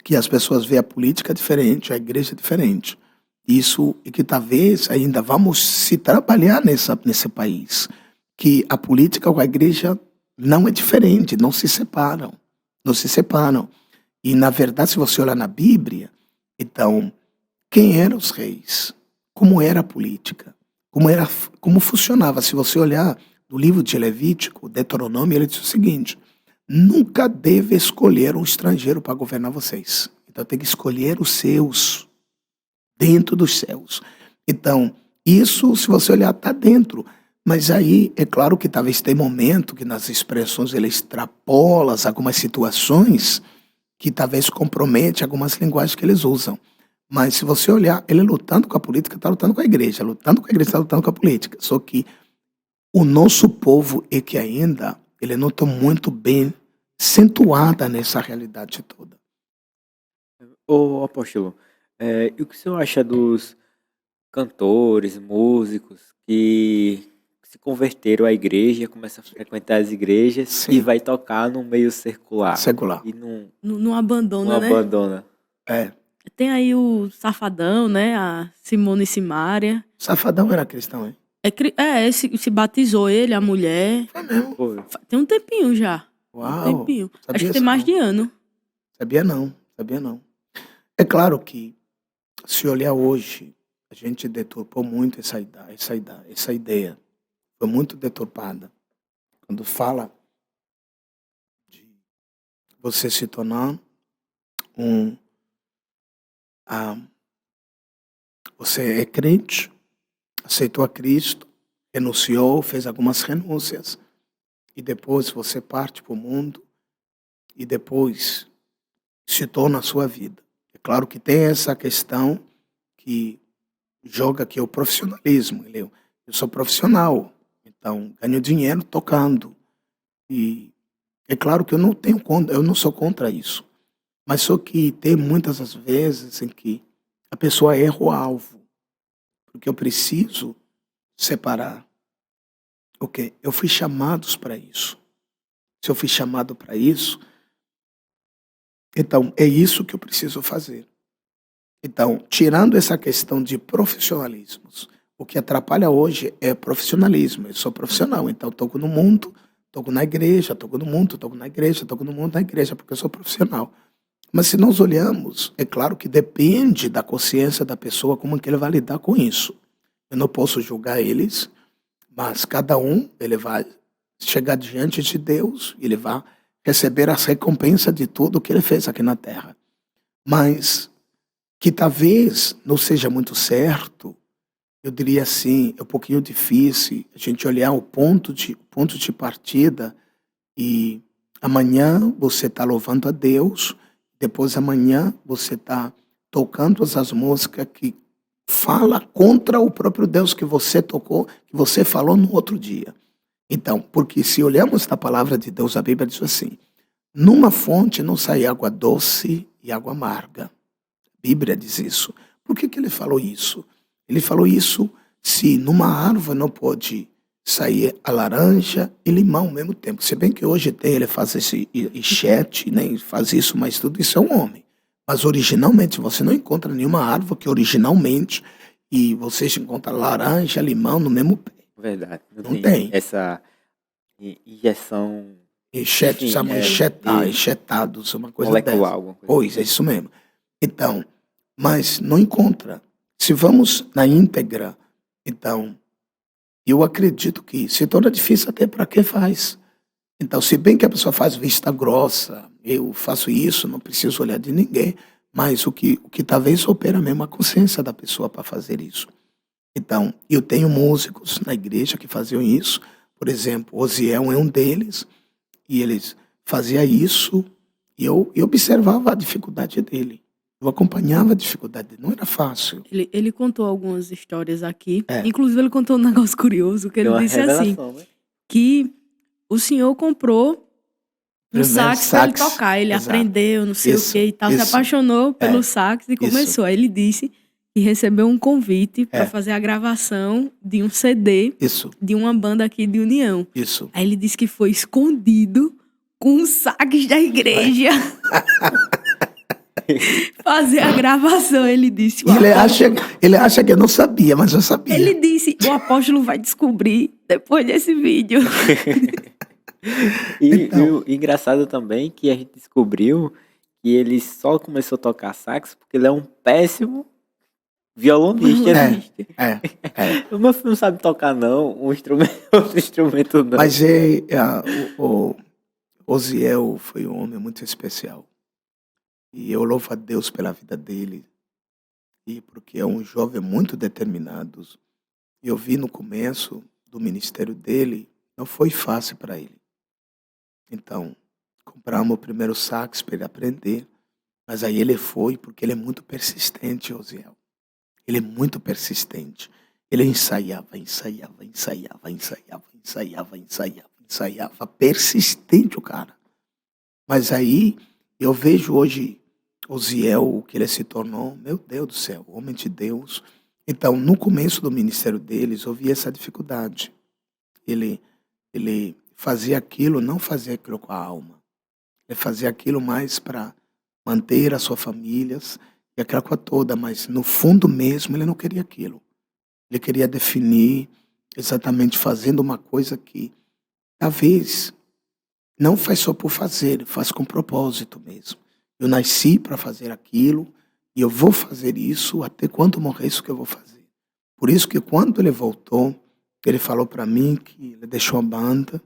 Speaker 2: Que as pessoas veem a política diferente, a igreja diferente. Isso é que talvez ainda vamos se trabalhar nesse país. Que a política com a igreja não é diferente, não se separam. Não se separam. E, na verdade, se você olhar na Bíblia, então, quem eram os reis? Como era a política? Como funcionava? Se você olhar no livro de Levítico, Deuteronômio, ele diz o seguinte: nunca deve escolher um estrangeiro para governar vocês. Então tem que escolher os seus, dentro dos céus. Então, isso, se você olhar, está dentro. Mas aí, é claro que talvez tem momento que nas expressões ele extrapola algumas situações que talvez compromete algumas linguagens que eles usam. Mas se você olhar, ele lutando com a política, está lutando com a igreja. Lutando com a igreja, está lutando com a política. Só que o nosso povo é que ainda, ele não está muito bem acentuada nessa realidade toda.
Speaker 3: Ô apóstolo, e o que o senhor acha dos cantores, músicos que se converteram à igreja, começam a frequentar as igrejas
Speaker 2: Sim.
Speaker 3: e vai tocar no meio secular?
Speaker 2: Secular.
Speaker 3: E não
Speaker 1: Não abandona, né?
Speaker 3: abandona.
Speaker 2: É.
Speaker 1: Tem aí o Safadão, né? A Simone Simaria.
Speaker 2: Safadão era cristão, hein?
Speaker 1: Se batizou ele, a mulher.
Speaker 2: Foi mesmo.
Speaker 3: Pô,
Speaker 1: Tem um tempinho já.
Speaker 2: Uau.
Speaker 1: Um tempinho.
Speaker 2: Sabia
Speaker 1: Acho que tem
Speaker 2: isso
Speaker 1: mais
Speaker 2: não.
Speaker 1: de ano.
Speaker 2: Sabia não. É claro que, se olhar hoje, a gente deturpou muito essa ideia. Foi muito deturpada. Quando fala de você se tornar você é crente, aceitou a Cristo, renunciou, fez algumas renúncias, e depois você parte para o mundo, e depois se torna a sua vida. É claro que tem essa questão que joga aqui o profissionalismo. Eu sou profissional, então ganho dinheiro tocando. E é claro que eu não sou contra isso. Mas só que tem muitas as vezes em que a pessoa erra o alvo. Porque eu preciso separar. Ok, eu fui chamado para isso. Se eu fui chamado para isso, então é isso que eu preciso fazer. Então, tirando essa questão de profissionalismos, o que atrapalha hoje é profissionalismo. Eu sou profissional, então toco no mundo, toco na igreja, toco no mundo, toco na igreja, toco no mundo, na igreja, porque eu sou profissional. Mas se nós olhamos, é claro que depende da consciência da pessoa como que ele vai lidar com isso. Eu não posso julgar eles, mas cada um, ele vai chegar diante de Deus, ele vai receber as recompensas de tudo que ele fez aqui na terra. Mas que talvez não seja muito certo, eu diria assim, é um pouquinho difícil a gente olhar o ponto de partida e Amanhã você está louvando a Deus, depois amanhã você está tocando as músicas que fala contra o próprio Deus que você tocou, que você falou no outro dia. Então, porque se olhamos na palavra de Deus, a Bíblia diz assim: numa fonte não sai água doce e água amarga. A Bíblia diz isso. Por que ele falou isso? Ele falou isso se numa árvore não pode sair a laranja e limão ao mesmo tempo. Se bem que hoje tem, ele faz esse chat, né, faz isso, mas tudo isso é um homem. Mas originalmente você não encontra nenhuma árvore que originalmente e você encontra laranja, limão no mesmo pé.
Speaker 3: Verdade.
Speaker 2: Não tem.
Speaker 3: Essa injeção
Speaker 2: Enxete,
Speaker 3: Enfim,
Speaker 2: chamam enxetados, uma coisa
Speaker 3: molecular,
Speaker 2: dessa.
Speaker 3: alguma coisa
Speaker 2: Pois, é
Speaker 3: assim.
Speaker 2: isso mesmo. Então, mas não encontra. Se vamos na íntegra, então, eu acredito que se torna difícil até para quem faz. Então, se bem que a pessoa faz vista grossa, eu faço isso, não preciso olhar de ninguém, mas o que talvez opera mesmo a consciência da pessoa para fazer isso. Então, eu tenho músicos na igreja que faziam isso, por exemplo, Osiel é um deles, e eles faziam isso, e eu observava a dificuldade dele. Eu acompanhava a dificuldade dele, não era fácil.
Speaker 1: Ele contou algumas histórias aqui.
Speaker 2: É.
Speaker 1: Inclusive, ele contou um negócio curioso, que
Speaker 3: Tem
Speaker 1: ele
Speaker 3: uma
Speaker 1: disse assim,
Speaker 3: revelação, né?
Speaker 1: que o senhor comprou um
Speaker 2: Primeiro
Speaker 1: sax para ele
Speaker 2: sax,
Speaker 1: tocar. Ele
Speaker 2: exato.
Speaker 1: aprendeu, não sei
Speaker 2: Isso,
Speaker 1: o que e tal, se
Speaker 2: isso.
Speaker 1: apaixonou pelo sax e
Speaker 2: isso.
Speaker 1: começou. Aí ele disse que recebeu um convite para
Speaker 2: É.
Speaker 1: fazer a gravação de um CD
Speaker 2: Isso,
Speaker 1: de uma banda aqui de União.
Speaker 2: isso.
Speaker 1: Aí ele disse que foi escondido com um sax da igreja fazer a gravação. Ele disse.
Speaker 2: E ele acha que eu não sabia, mas eu sabia.
Speaker 1: Ele disse: o apóstolo vai descobrir depois desse vídeo.
Speaker 3: E
Speaker 2: Então.
Speaker 3: o engraçado também que a gente descobriu que ele só começou a tocar sax porque ele é um péssimo violonista.
Speaker 2: É.
Speaker 3: O meu filho não sabe tocar, não, outro instrumento não.
Speaker 2: Mas o Osiel foi um homem muito especial. E eu louvo a Deus pela vida dele. E porque é um jovem muito determinado. Eu vi no começo do ministério dele, não foi fácil para ele. Então, compramos o primeiro sax para ele aprender. Mas aí ele foi, porque ele é muito persistente, Osiel. Ele é muito persistente. Ele ensaiava. Persistente o cara. Mas aí eu vejo hoje Osiel, o que ele se tornou, meu Deus do céu, homem de Deus. Então, no começo do ministério deles, eu vi essa dificuldade. Ele fazia aquilo, não fazia aquilo com a alma. Ele fazia aquilo mais para manter a sua família e aquela coisa toda, mas no fundo mesmo ele não queria aquilo. Ele queria definir exatamente fazendo uma coisa que talvez não faz só por fazer, faz com propósito mesmo. Eu nasci para fazer aquilo e eu vou fazer isso até quando morrer, isso que eu vou fazer. Por isso que quando ele voltou, ele falou para mim que ele deixou a banda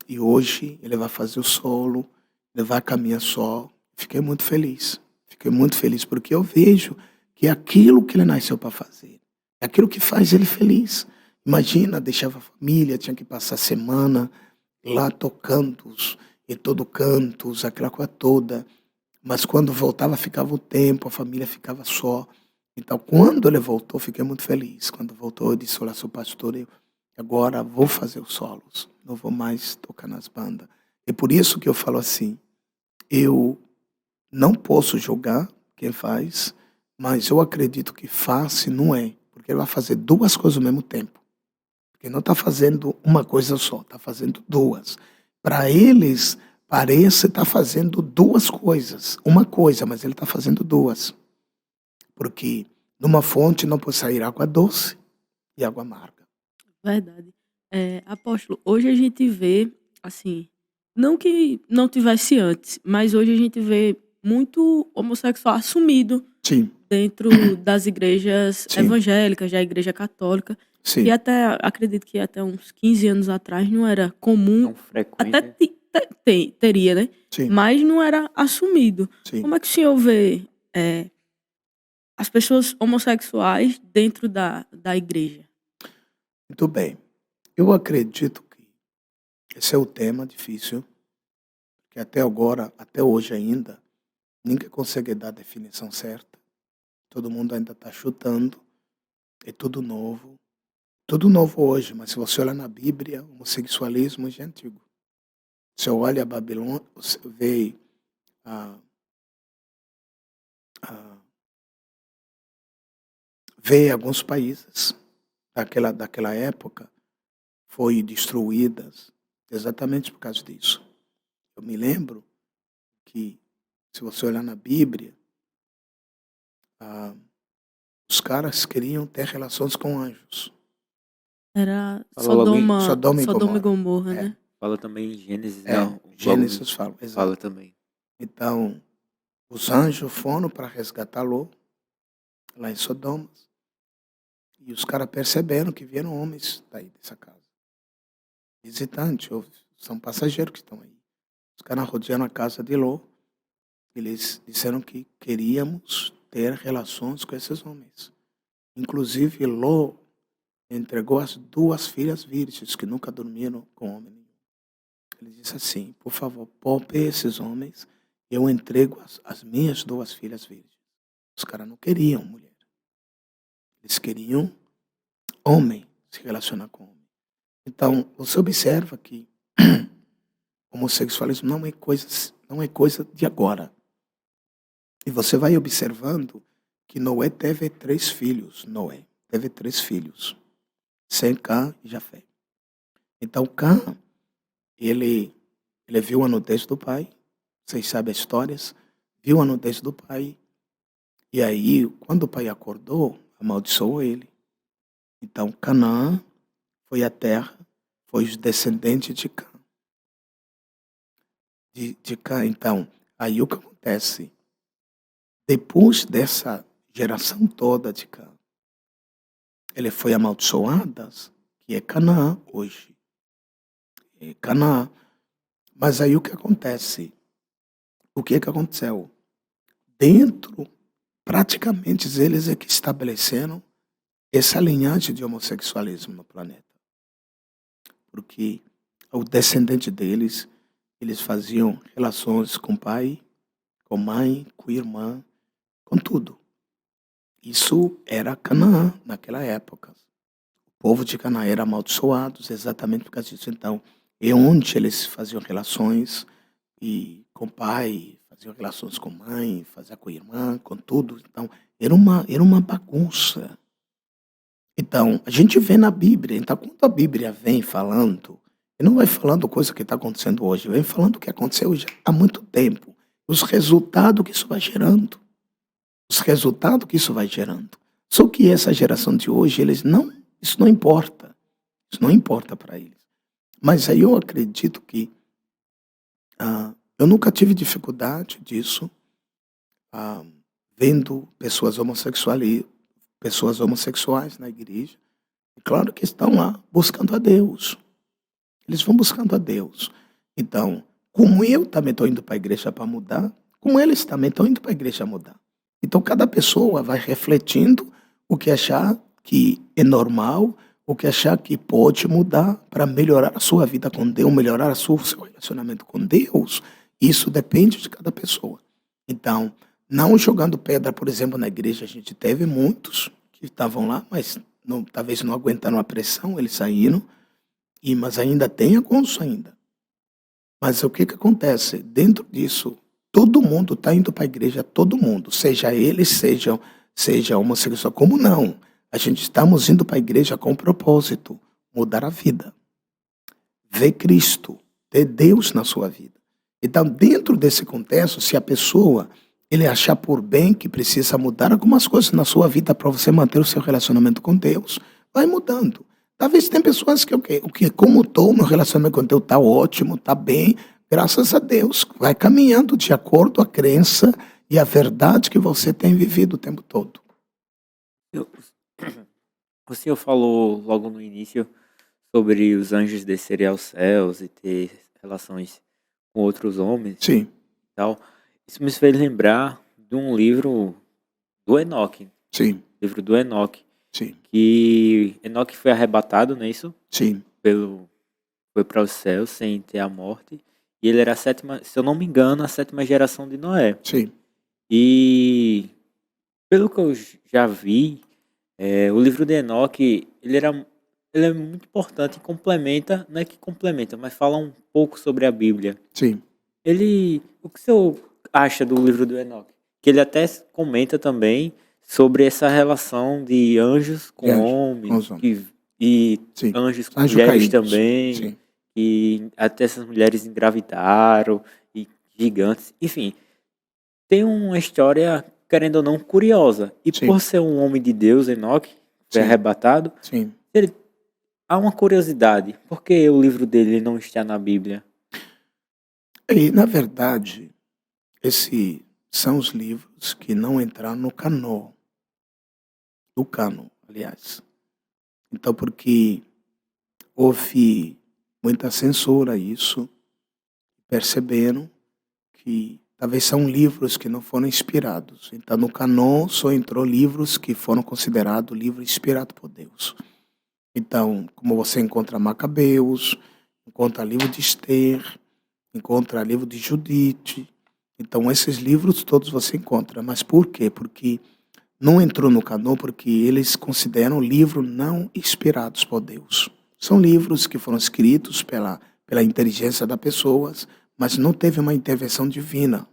Speaker 2: e hoje ele vai fazer o solo, ele vai caminhar só. Fiquei muito feliz porque eu vejo que é aquilo que ele nasceu para fazer, é aquilo que faz ele feliz. Imagina, deixava a família, tinha que passar a semana lá tocando em todo canto, aquela coisa toda. Mas quando voltava, ficava o tempo, a família ficava só. Então, quando ele voltou, fiquei muito feliz. Quando voltou, eu disse: olha, sou pastor, eu agora vou fazer os solos, não vou mais tocar nas bandas. É por isso que eu falo assim, eu não posso julgar quem faz, mas eu acredito que fácil não é, porque ele vai fazer duas coisas ao mesmo tempo. Porque não está fazendo uma coisa só, está fazendo duas. Para eles, parece estar fazendo duas coisas. Uma coisa, mas ele está fazendo duas. Porque numa fonte não pode sair água doce e água amarga.
Speaker 1: Verdade. Apóstolo, hoje a gente vê, assim, não que não tivesse antes, mas hoje a gente vê muito homossexual assumido
Speaker 2: Sim,
Speaker 1: dentro das igrejas
Speaker 2: Sim.
Speaker 1: evangélicas, da igreja católica.
Speaker 2: sim,
Speaker 1: E até, acredito que até uns 15 anos atrás não era comum,
Speaker 3: Tão frequente.
Speaker 1: até teria, né?
Speaker 2: sim,
Speaker 1: Mas não era assumido.
Speaker 2: sim.
Speaker 1: Como é que o senhor vê as pessoas homossexuais dentro da igreja?
Speaker 2: Muito bem. Eu acredito que esse é o tema difícil, que até agora, até hoje ainda, ninguém consegue dar a definição certa. Todo mundo ainda está chutando. É tudo novo. Tudo novo hoje, mas se você olhar na Bíblia, o homossexualismo já é antigo. Você olha a Babilônia, você vê a, a- vê alguns países daquela época foi destruídas exatamente por causa disso. Eu me lembro que, se você olhar na Bíblia, ah, os caras queriam ter relações com anjos.
Speaker 1: Era
Speaker 3: Fala logo em,
Speaker 2: Sodoma e
Speaker 1: Sodoma e
Speaker 2: Gomorra.
Speaker 1: Gomorra,
Speaker 2: É,
Speaker 1: né?
Speaker 3: fala também em Gênesis,
Speaker 2: é.
Speaker 3: não, logo
Speaker 2: Gênesis fala,
Speaker 3: fala
Speaker 2: exato.
Speaker 3: também.
Speaker 2: Então, os anjos foram para resgatar Ló, lá em Sodoma. E os caras perceberam que vieram homens daí dessa casa. Visitantes, ou são passageiros que estão aí. Os caras rodearam a casa de Ló. Eles disseram que queríamos ter relações com esses homens. Inclusive, Ló entregou as 2 filhas virgens que nunca dormiram com homem nenhum. Ele disse assim: por favor, poupe esses homens, eu entrego as minhas 2 filhas virgens. Os caras não queriam mulher. Eles queriam homem, se relacionar com homem. Então, você observa que homossexualismo não é coisa de agora. E você vai observando que Noé teve 3 filhos. Noé teve 3 filhos. Sem Cã e Jafé. Então, Cã, ele viu a nudez do pai. Vocês sabem as histórias. Viu a nudez do pai. E aí, quando o pai acordou, amaldiçoou ele. Então, Canaã foi a terra, foi os descendentes de Cã. De Cã. Então, aí o que acontece? Depois dessa geração toda de Cã, ele foi amaldiçoada, que é Canaã hoje. É Canaã. Mas aí o que acontece? O que aconteceu? Dentro, praticamente eles é que estabeleceram essa linhagem de homossexualismo no planeta. Porque o descendente deles, eles faziam relações com o pai, com mãe, com irmã, com tudo. Isso era Canaã naquela época. O povo de Canaã era amaldiçoado exatamente por causa disso. Então, é onde eles faziam relações e com o pai, faziam relações com mãe, faziam com a irmã, com tudo. Então, era uma bagunça. Então, a gente vê na Bíblia. Então, quando a Bíblia vem falando, ele não vai falando coisa que está acontecendo hoje, vem falando o que aconteceu já há muito tempo. Os resultados que isso vai gerando. Os resultados que isso vai gerando. Só que essa geração de hoje, isso não importa. Isso não importa para eles. Mas aí eu acredito que eu nunca tive dificuldade disso, vendo pessoas homossexuais na igreja. E claro que estão lá buscando a Deus. Eles vão buscando a Deus. Então, como eu também estou indo para a igreja para mudar, como eles também estão indo para a igreja mudar. Então, cada pessoa vai refletindo o que achar que é normal, o que achar que pode mudar para melhorar a sua vida com Deus, melhorar o seu relacionamento com Deus. Isso depende de cada pessoa. Então, não jogando pedra, por exemplo, na igreja, a gente teve muitos que estavam lá, mas talvez não aguentaram a pressão, eles saíram, mas ainda tem alguns ainda. Mas o que acontece? Dentro disso, todo mundo está indo para a igreja, todo mundo, seja eles, seja homossexual, como não? A gente estamos indo para a igreja com um propósito, mudar a vida. Ver Cristo, ter Deus na sua vida. Então, dentro desse contexto, se a pessoa ele achar por bem que precisa mudar algumas coisas na sua vida para você manter o seu relacionamento com Deus, vai mudando. Talvez tem pessoas que como estou, meu relacionamento com Deus está ótimo, está bem, graças a Deus. Vai caminhando de acordo com a crença e a verdade que você tem vivido o tempo todo.
Speaker 3: O senhor falou logo no início sobre os anjos descerem aos céus e ter relações com outros homens
Speaker 2: Sim.
Speaker 3: e tal. Isso me fez lembrar de um livro do Enoque.
Speaker 2: Sim.
Speaker 3: Livro do Enoque.
Speaker 2: Sim.
Speaker 3: Que Enoque foi arrebatado, não é isso?
Speaker 2: Sim.
Speaker 3: Foi para os céus sem ter a morte. e ele era a sétima, se eu não me engano, a sétima geração de Noé.
Speaker 2: Sim.
Speaker 3: E pelo que eu já vi, o livro de Enoque, ele é muito importante e complementa, não é que complementa, mas fala um pouco sobre a Bíblia.
Speaker 2: Sim.
Speaker 3: O que o senhor acha do livro do Enoque? Que ele até comenta também sobre essa relação de anjos com
Speaker 2: De anjos, com
Speaker 3: homens,
Speaker 2: os homens.
Speaker 3: e
Speaker 2: Sim.
Speaker 3: anjos com
Speaker 2: Anjos
Speaker 3: mulheres
Speaker 2: caídos.
Speaker 3: também,
Speaker 2: Sim.
Speaker 3: e até essas mulheres engravidaram, e gigantes, enfim. Tem uma história, querendo ou não, curiosa. E
Speaker 2: Sim.
Speaker 3: por ser um homem de Deus, Enoque, foi
Speaker 2: Sim.
Speaker 3: arrebatado,
Speaker 2: Sim.
Speaker 3: há uma curiosidade. Por que o livro dele não está na Bíblia?
Speaker 2: E, na verdade, esses são os livros que não entraram no cânon. No cânon, aliás. Então, porque houve muita censura a isso, perceberam que talvez são livros que não foram inspirados. Então, no cânon só entrou livros que foram considerados livros inspirados por Deus. Então, como você encontra Macabeus, encontra livro de Esther, encontra livro de Judite. Então, esses livros todos você encontra. Mas por quê? Porque não entrou no cânon porque eles consideram livros não inspirados por Deus. São livros que foram escritos pela inteligência das pessoas, mas não teve uma intervenção divina.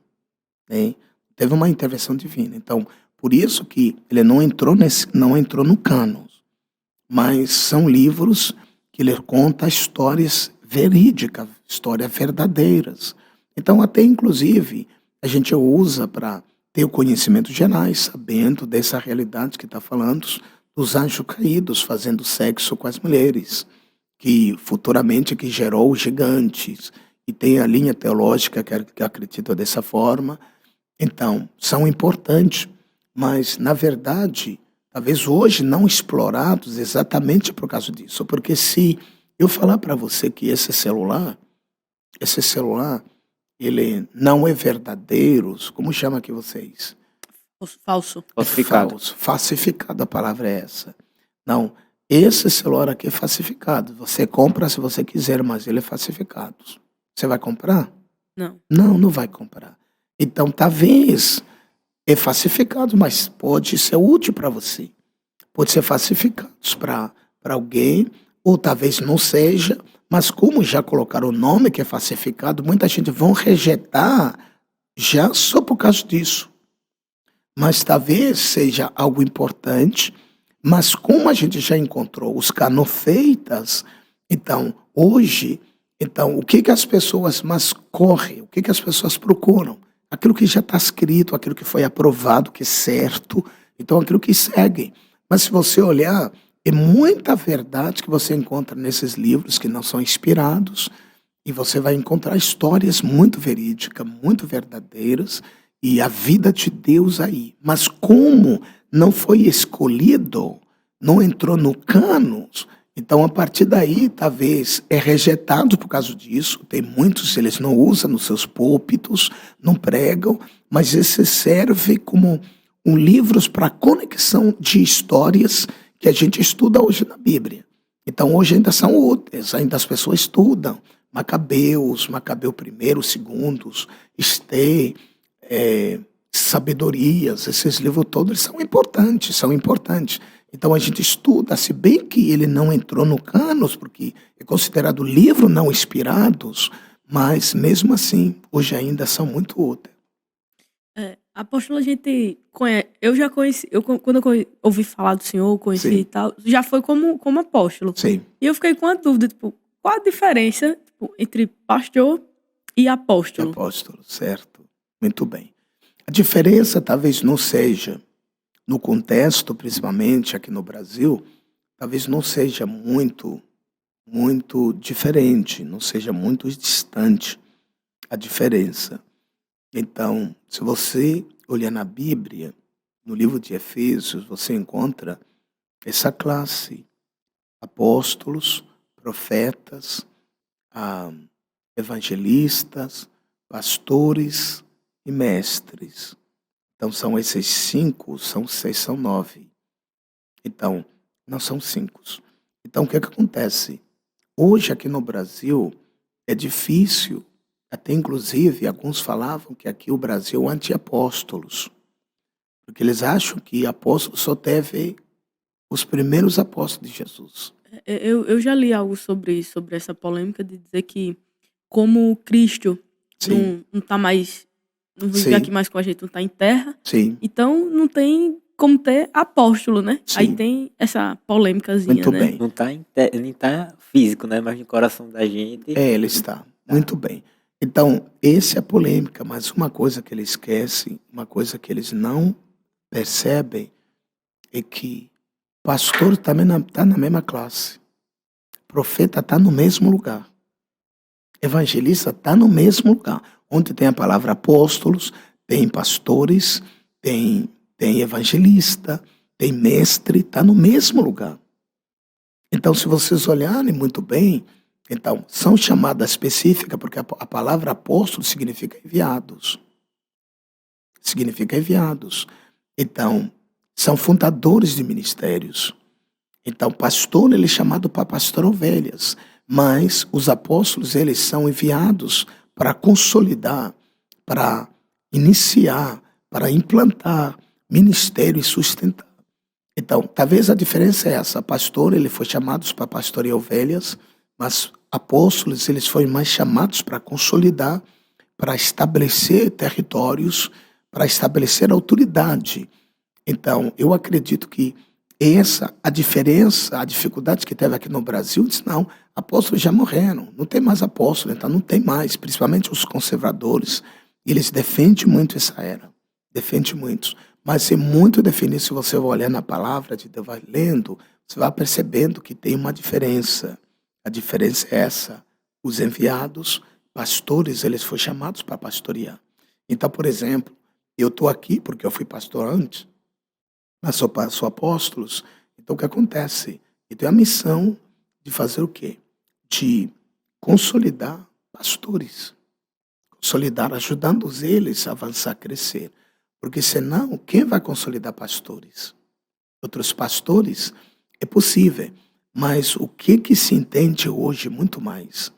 Speaker 2: Né? Teve uma intervenção divina. Então, por isso que ele não entrou no cânon. Mas são livros que ele conta histórias verídicas, histórias verdadeiras. Então, até inclusive, a gente usa para ter o conhecimento gerais, sabendo dessa realidade que está falando dos anjos caídos fazendo sexo com as mulheres, que futuramente que gerou os gigantes, e tem a linha teológica que acredita dessa forma. Então, são importantes, mas, na verdade, talvez hoje não explorados exatamente por causa disso. Porque se eu falar para você que esse celular, ele não é verdadeiro, como chama aqui vocês?
Speaker 1: Falso.
Speaker 3: Falsificado.
Speaker 2: Falso. Falsificado, a palavra é essa. Não, esse celular aqui é falsificado. Você compra se você quiser, mas ele é falsificado. Você vai comprar?
Speaker 1: Não.
Speaker 2: Não vai comprar. Então, talvez é falsificado, mas pode ser útil para você. Pode ser falsificado para alguém, ou talvez não seja, mas como já colocaram o nome que é falsificado, muita gente vão rejeitar já só por causa disso. Mas talvez seja algo importante, mas como a gente já encontrou os canofeitas, então, hoje, então, o que as pessoas mais correm, o que as pessoas procuram? Aquilo que já está escrito, aquilo que foi aprovado, que é certo, então aquilo que segue. Mas se você olhar, é muita verdade que você encontra nesses livros que não são inspirados, e você vai encontrar histórias muito verídicas, muito verdadeiras, e a vida de Deus aí. Mas como não foi escolhido, não entrou no cânon, então a partir daí talvez é rejeitado por causa disso. Tem muitos, eles não usam nos seus púlpitos, não pregam, mas esse serve como livros para conexão de histórias que a gente estuda hoje na Bíblia. Então hoje ainda são úteis, ainda as pessoas estudam. Macabeu I, segundos, Esther, Sabedorias, esses livros todos são importantes, Então a gente estuda, se bem que ele não entrou no cânon, porque é considerado livro não inspirados, mas mesmo assim, hoje ainda são muito úteis.
Speaker 1: Apóstolo, a gente conhece. Eu já conheci. Quando eu ouvi falar do senhor, conheci
Speaker 2: Sim.
Speaker 1: e tal, já foi como apóstolo.
Speaker 2: Sim.
Speaker 1: E eu fiquei com a dúvida, tipo, qual a diferença entre pastor e apóstolo?
Speaker 2: Apóstolo, certo. Muito bem. A diferença talvez não seja, no contexto, principalmente aqui no Brasil, talvez não seja muito diferente, não seja muito distante a diferença. Então, se você olhar na Bíblia, no livro de Efésios, você encontra essa classe: apóstolos, profetas, evangelistas, pastores e mestres. Então, são esses 5, são 6, são 9. Então, não são 5. Então, o que acontece? Hoje, aqui no Brasil, é difícil Até inclusive, alguns falavam que aqui o Brasil é anti-apóstolos, porque eles acham que apóstolo só teve os primeiros apóstolos de Jesus.
Speaker 1: Eu já li algo sobre isso, sobre essa polêmica de dizer que como Cristo
Speaker 2: Sim,
Speaker 1: não tá mais, não vive
Speaker 2: sim,
Speaker 1: aqui mais com a gente, não tá em terra,
Speaker 2: sim,
Speaker 1: então não tem como ter apóstolo, né? Aí
Speaker 2: sim.
Speaker 1: tem essa polêmicazinha,
Speaker 2: Muito
Speaker 1: né?
Speaker 2: bem.
Speaker 3: Não tá, nem tá físico, né? Mas no coração da gente.
Speaker 2: É, ele está. Muito bem. Então, essa é a polêmica, mas uma coisa que eles esquecem, uma coisa que eles não percebem é que pastor também está na mesma classe. Profeta está no mesmo lugar. Evangelista está no mesmo lugar. Onde tem a palavra apóstolos, tem pastores, tem evangelista, tem mestre, está no mesmo lugar. Então, se vocês olharem muito bem, então, são chamadas específicas, porque a palavra apóstolo significa enviados. Significa enviados. Então, são fundadores de ministérios. Então, pastor, ele é chamado para pastorar ovelhas, mas os apóstolos, eles são enviados para consolidar, para iniciar, para implantar ministério e sustentar. Então, talvez a diferença é essa. Pastor, ele foi chamado para pastorear ovelhas, mas apóstolos, eles foram mais chamados para consolidar, para estabelecer territórios, para estabelecer autoridade. Então, eu acredito que a diferença, a dificuldade que teve aqui no Brasil, diz, não, apóstolos já morreram, não tem mais apóstolo, então não tem mais, principalmente os conservadores, eles defendem muito essa era, defendem muito, mas é muito definido, se você vai olhar na palavra de Deus, vai lendo, você vai percebendo que tem uma diferença, a diferença é essa, os enviados, pastores, eles foram chamados para pastorear. Então, por exemplo, eu estou aqui porque eu fui pastor antes, mas sou apóstolos. Então, o que acontece? Eu tenho a missão de fazer o quê? De consolidar pastores. Consolidar, ajudando eles a avançar, a crescer. Porque senão, quem vai consolidar pastores? Outros pastores? É possível. Mas o que se entende hoje muito mais?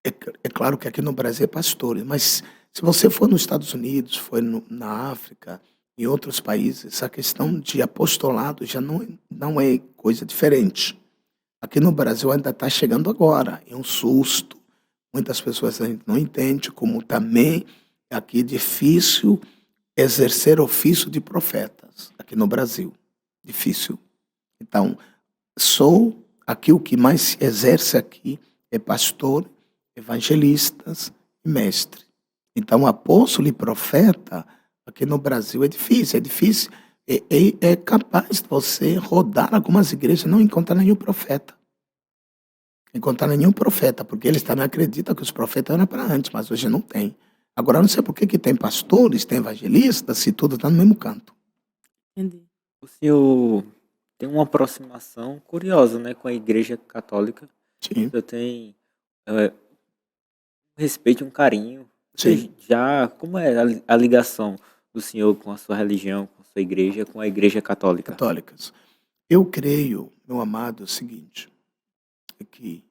Speaker 2: É claro que aqui no Brasil é pastores, mas se você for nos Estados Unidos, for na África, em outros países, a questão de apostolado já não é coisa diferente. Aqui no Brasil ainda está chegando agora, é um susto. Muitas pessoas ainda não entendem como também aqui é difícil exercer ofício de profetas, aqui no Brasil. Difícil. Então, aqui o que mais se exerce aqui é pastor, evangelistas e mestre. Então, apóstolo e profeta, aqui no Brasil é difícil. É capaz de você rodar algumas igrejas e não encontrar nenhum profeta. Encontrar nenhum profeta, porque eles também acreditam que os profetas eram para antes, mas hoje não tem. Agora, eu não sei por que tem pastores, tem evangelistas, se tudo está no mesmo canto.
Speaker 1: Entendi.
Speaker 3: O senhor tem uma aproximação curiosa, né, com a Igreja Católica.
Speaker 2: Sim,
Speaker 3: Eu tenho um respeito e um carinho.
Speaker 2: sim.
Speaker 3: Como é a ligação do senhor com a sua religião, com a sua igreja, com a Igreja Católica?
Speaker 2: Católicas. Eu creio, meu amado, é o seguinte, é que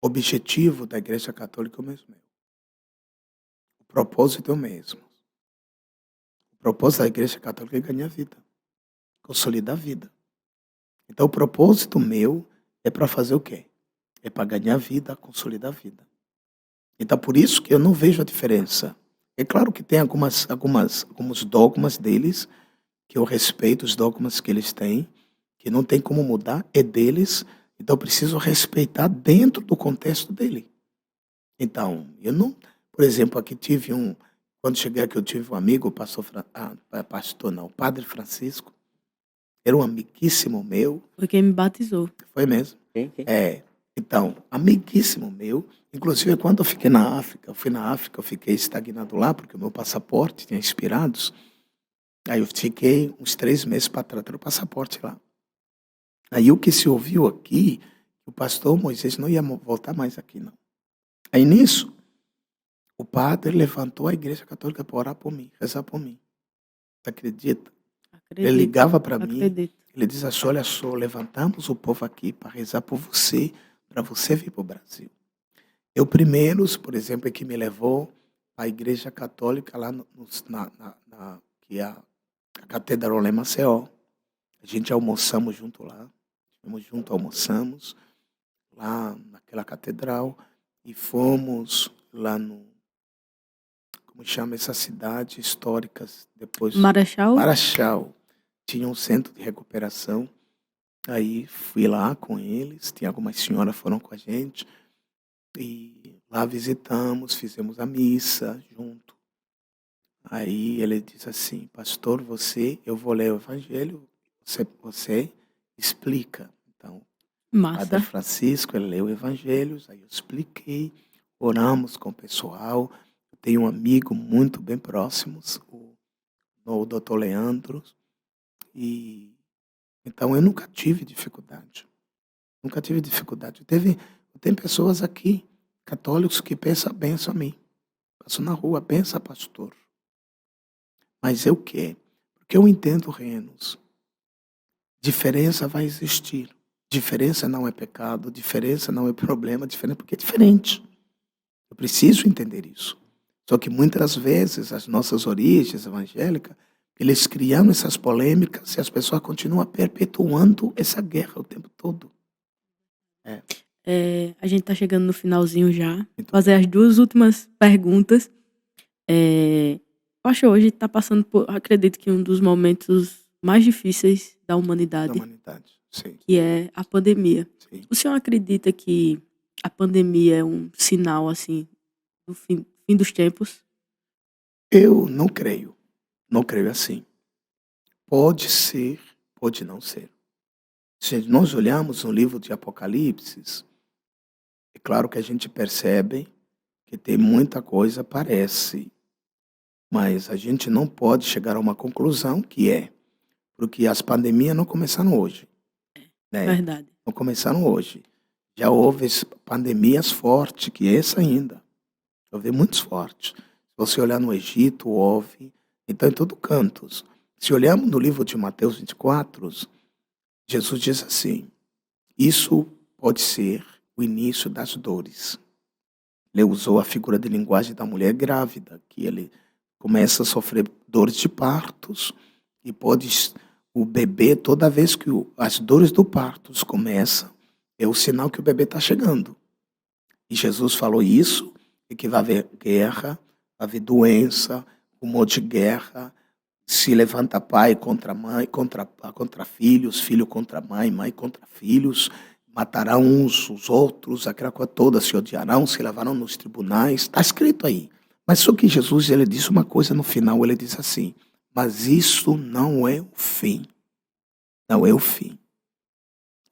Speaker 2: o objetivo da Igreja Católica é o mesmo. O propósito é o mesmo. O propósito da Igreja Católica é ganhar vida, consolidar a vida. Então, o propósito meu é para fazer o quê? É para ganhar vida, consolidar a vida. Então, por isso que eu não vejo a diferença. É claro que tem alguns dogmas deles, que eu respeito os dogmas que eles têm, que não tem como mudar, é deles, então eu preciso respeitar dentro do contexto dele. Então, eu não... Por exemplo, aqui quando cheguei aqui eu tive um amigo, o Padre Francisco, era um amiguíssimo meu,
Speaker 1: Foi quem me batizou.
Speaker 2: foi mesmo.
Speaker 3: Quem?
Speaker 2: Então, amiguíssimo meu, inclusive quando eu fiquei na África, eu fiquei estagnado lá, porque o meu passaporte tinha expirado, aí eu fiquei uns 3 meses para tratar o passaporte lá. Aí o que se ouviu aqui, o pastor Moisés não ia voltar mais aqui, não. Aí nisso, o padre levantou a igreja católica para orar por mim, rezar por mim. Você acredita? Ele
Speaker 1: Acredito.
Speaker 2: ligava para mim,
Speaker 1: Acredito.
Speaker 2: ele diz assim, olha só, levantamos o povo aqui para rezar por você, para você vir para o Brasil. Eu primeiro, por exemplo, é que me levou à Igreja Católica lá que é a Catedral lá em Maceió. A gente almoçamos junto lá. Fomos junto, almoçamos lá naquela catedral e fomos lá no, como chama essa cidade históricas depois
Speaker 1: Marechal?
Speaker 2: Marechal. Tinha um centro de recuperação. Aí fui lá com eles, tinha algumas senhoras foram com a gente e lá visitamos, fizemos a missa junto. Aí ele disse assim, pastor, eu vou ler o evangelho, você explica. Então,
Speaker 1: Massa.
Speaker 2: Padre Francisco, ele leu o evangelho, aí eu expliquei, oramos com o pessoal. Eu tenho um amigo muito bem próximo, o Dr. Leandro, e então eu nunca tive dificuldade. Nunca tive dificuldade. Tem pessoas aqui, católicos, que pensam benção a mim. Passo na rua, pensa, pastor. Mas eu quê? Porque eu entendo reinos. Diferença vai existir. Diferença não é pecado, diferença não é problema, diferença porque é diferente. Eu preciso entender isso. Só que muitas vezes as nossas origens evangélicas, eles criam essas polêmicas e as pessoas continuam perpetuando essa guerra o tempo todo.
Speaker 1: A gente tá chegando no finalzinho já.
Speaker 2: Muito
Speaker 1: Fazer as 2 últimas perguntas. Eu acho que hoje tá passando por, acredito que um dos momentos mais difíceis da
Speaker 2: Na
Speaker 1: humanidade,
Speaker 2: humanidade. Sim,
Speaker 1: que é a pandemia.
Speaker 2: sim.
Speaker 1: O senhor acredita que a pandemia é um sinal, assim, do fim dos tempos?
Speaker 2: Eu não creio. Não creio assim. Pode ser, pode não ser. Se nós olharmos no livro de Apocalipse, é claro que a gente percebe que tem muita coisa, parece, mas a gente não pode chegar a uma conclusão que é, porque as pandemias não começaram hoje. Né?
Speaker 1: Verdade.
Speaker 2: Não começaram hoje. Já houve pandemias fortes, que essa ainda. Houve muitos fortes. Se você olhar no Egito, houve. Então, em todo canto. Se olharmos no livro de Mateus 24, Jesus diz assim, isso pode ser o início das dores. Ele usou a figura de linguagem da mulher grávida, que ele começa a sofrer dores de partos e o bebê, toda vez que as dores do parto começam, é o sinal que o bebê está chegando. E Jesus falou isso, e que vai haver guerra, vai haver doença, rumor de guerra, se levanta pai contra mãe, contra filhos, filho contra mãe, mãe contra filhos, matarão uns os outros, aquela coisa toda, se odiarão, se levarão nos tribunais, está escrito aí. Mas só que Jesus, ele disse uma coisa no final, ele diz assim, mas isso não é o fim. Não é o fim.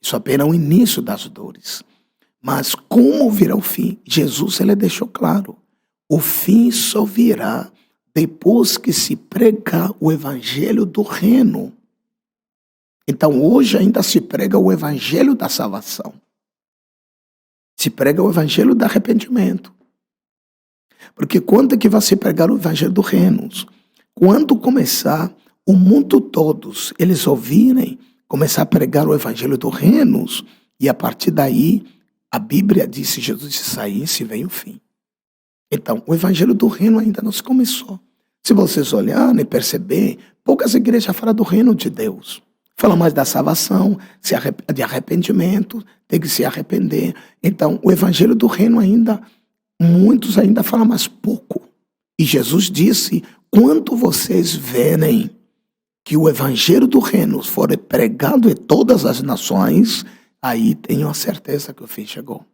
Speaker 2: Isso apenas é o início das dores. Mas como virá o fim? Jesus, ele deixou claro. O fim só virá depois que se pregar o evangelho do reino. Então, hoje ainda se prega o evangelho da salvação. Se prega o evangelho do arrependimento. Porque quando é que vai se pregar o evangelho do reino? Quando começar o mundo todos, eles ouvirem, começar a pregar o evangelho do reino, e a partir daí, a Bíblia disse, Jesus disse, aí se vem o fim. Então, o evangelho do reino ainda não se começou. Se vocês olharem e perceberem, poucas igrejas falam do reino de Deus. Falam mais da salvação, de arrependimento, tem que se arrepender. Então, o evangelho do reino ainda, muitos ainda falam mais pouco. E Jesus disse, quando vocês verem que o evangelho do reino for pregado em todas as nações, aí tenham a certeza que o fim chegou.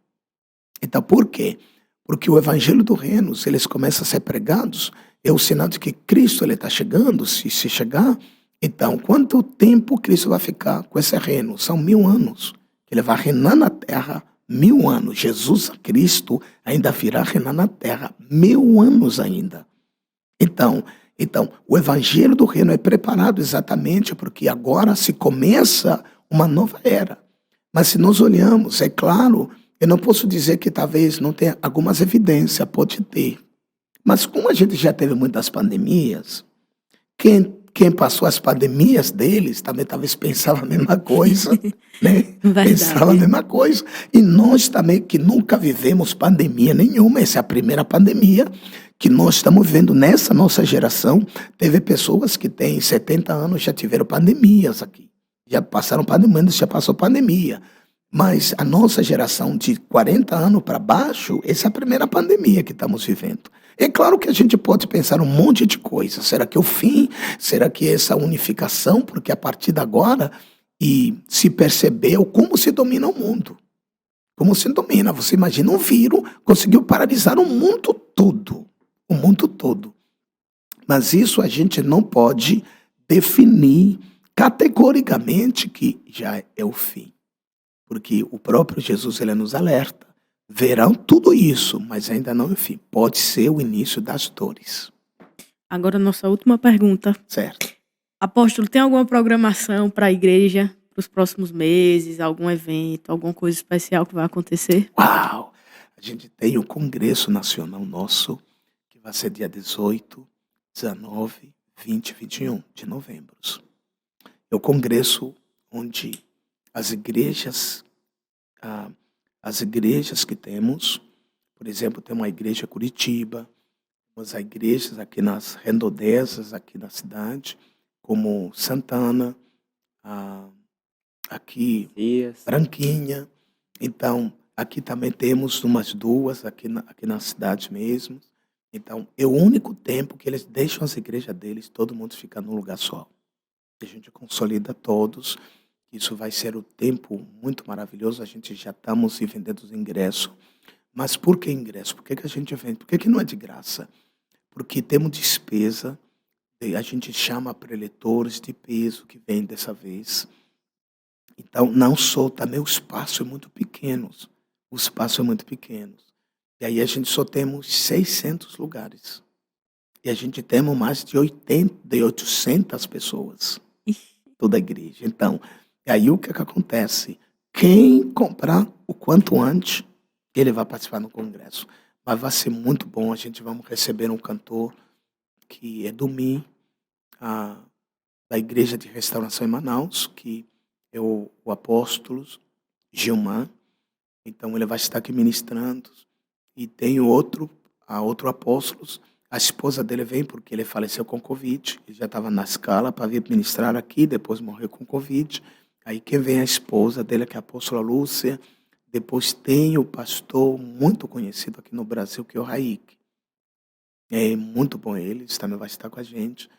Speaker 2: Então, por quê? Porque o evangelho do reino, se eles começam a ser pregados, é o sinal de que Cristo está chegando. Se chegar, então, quanto tempo Cristo vai ficar com esse reino? São 1000 anos. Ele vai reinar na terra 1000 anos. Jesus Cristo ainda virá reinar na terra 1000 anos ainda. Então, o evangelho do reino é preparado exatamente porque agora se começa uma nova era. Mas se nós olhamos, é claro, eu não posso dizer que talvez não tenha algumas evidências, pode ter. Mas como a gente já teve muitas pandemias, quem passou as pandemias deles também talvez pensava a mesma coisa, né?
Speaker 1: Verdade.
Speaker 2: Pensava a mesma coisa. E nós também, que nunca vivemos pandemia nenhuma, essa é a primeira pandemia que nós estamos vivendo nessa nossa geração. Teve pessoas que têm 70 anos, já tiveram pandemias aqui. Já passaram pandemia, já passou pandemia. Mas a nossa geração de 40 anos para baixo, essa é a primeira pandemia que estamos vivendo. É claro que a gente pode pensar um monte de coisas. Será que é o fim? Será que é essa unificação? Porque a partir de agora, e se percebeu como se domina o mundo. Como se domina. Você imagina um vírus, conseguiu paralisar o mundo todo. O mundo todo. Mas isso a gente não pode definir categoricamente que já é o fim. Porque o próprio Jesus, ele nos alerta. Verão tudo isso, mas ainda não é o fim. Pode ser o início das dores.
Speaker 1: Agora, nossa última pergunta.
Speaker 2: Certo.
Speaker 1: Apóstolo, tem alguma programação para a igreja para os próximos meses? Algum evento, alguma coisa especial que vai acontecer?
Speaker 2: Uau! A gente tem o Congresso Nacional nosso, que vai ser dia 18, 19, 20 e 21 de novembro. É o congresso onde as igrejas que temos, por exemplo, tem uma igreja em Curitiba, temos as igrejas aqui nas redondezas, aqui na cidade, como Santana, aqui Branquinha. Então, aqui também temos umas duas, aqui na cidade mesmo. Então, é o único tempo que eles deixam as igrejas deles, todo mundo fica num lugar só. A gente consolida todos. Isso vai ser um tempo muito maravilhoso. A gente já estamos vendendo os ingressos. Mas por que ingresso? Por que a gente vende? Por que não é de graça? Porque temos despesa. A gente chama preletores de peso que vêm dessa vez. Então, não só, também o espaço é muito pequeno. O espaço é muito pequeno. E aí a gente só temos 600 lugares. E a gente temos mais de 800 pessoas. Toda a igreja. Então, aí o que acontece? Quem comprar o quanto antes, ele vai participar no congresso. Mas vai ser muito bom. A gente vai receber um cantor que é do MI, da Igreja de Restauração em Manaus, que é o apóstolo Gilmar. Então, ele vai estar aqui ministrando. E tem outro apóstolo. A esposa dele vem porque ele faleceu com Covid. Ele já estava na escala para vir ministrar aqui, depois morreu com Covid. Aí quem vem é a esposa dele, que é a apóstola Lúcia. Depois tem o pastor muito conhecido aqui no Brasil, que é o Raik. É muito bom ele também vai estar com a gente.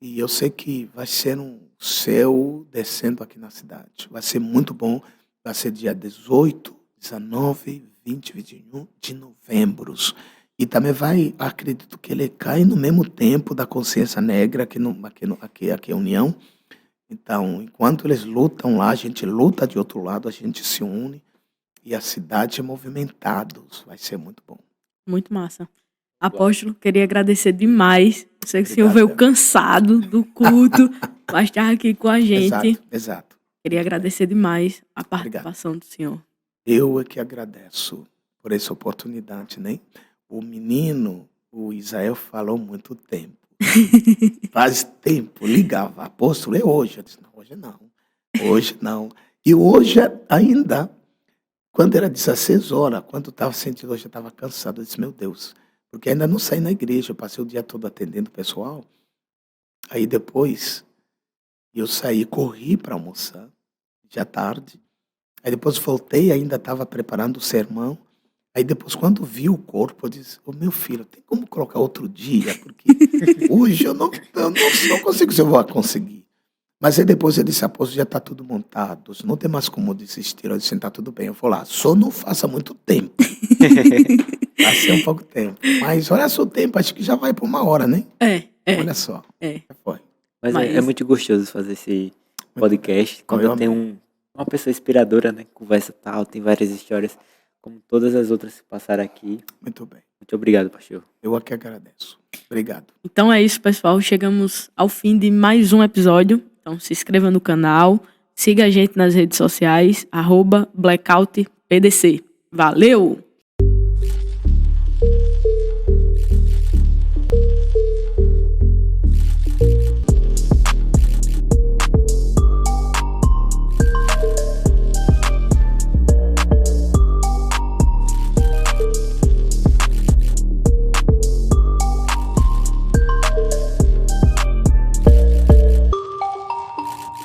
Speaker 2: E eu sei que vai ser um céu descendo aqui na cidade. Vai ser muito bom. Vai ser dia 18, 19, 20 e 21 de novembro. E também acredito que ele cai no mesmo tempo da consciência negra aqui é a União. Então, enquanto eles lutam lá, a gente luta de outro lado, a gente se une e a cidade é movimentada. Vai ser muito bom.
Speaker 1: Muito massa. Apóstolo, queria agradecer demais. Eu sei que o senhor veio cansado do culto, mas estar aqui com a gente.
Speaker 2: Exato.
Speaker 1: Queria agradecer demais a participação do senhor.
Speaker 2: Eu é que agradeço por essa oportunidade, né? O menino, o Israel, falou muito tempo. Faz tempo, ligava. Apóstolo, é hoje. Eu disse, não, hoje não. Hoje não. E hoje ainda, quando era 16 horas, quando eu estava sentindo, eu já estava cansado. Eu disse, meu Deus, porque ainda não saí na igreja. Eu passei o dia todo atendendo o pessoal. Aí depois, eu saí, corri para almoçar, já tarde. Aí depois voltei, ainda estava preparando o sermão. Aí depois, quando vi o corpo, eu disse, meu filho, tem como colocar outro dia? Porque hoje eu não consigo, se eu vou conseguir. Mas aí depois eu disse, apóstolo, já está tudo montado, não tem mais como desistir. Eu disse, está tudo bem. Eu vou lá, só não faça muito tempo. Vai ser um pouco tempo. Mas olha só o tempo, acho que já vai por 1 hora, né? Olha só. Foi.
Speaker 3: Mas é muito gostoso fazer esse podcast. Quando tem uma pessoa inspiradora, né? Conversa tal, tem várias histórias, como todas as outras que passaram aqui.
Speaker 2: Muito bem.
Speaker 3: Muito obrigado, pastor.
Speaker 2: Eu aqui agradeço. Obrigado.
Speaker 1: Então é isso, pessoal. Chegamos ao fim de mais um episódio. Então se inscreva no canal, siga a gente nas redes sociais, @blackoutpdc. Valeu!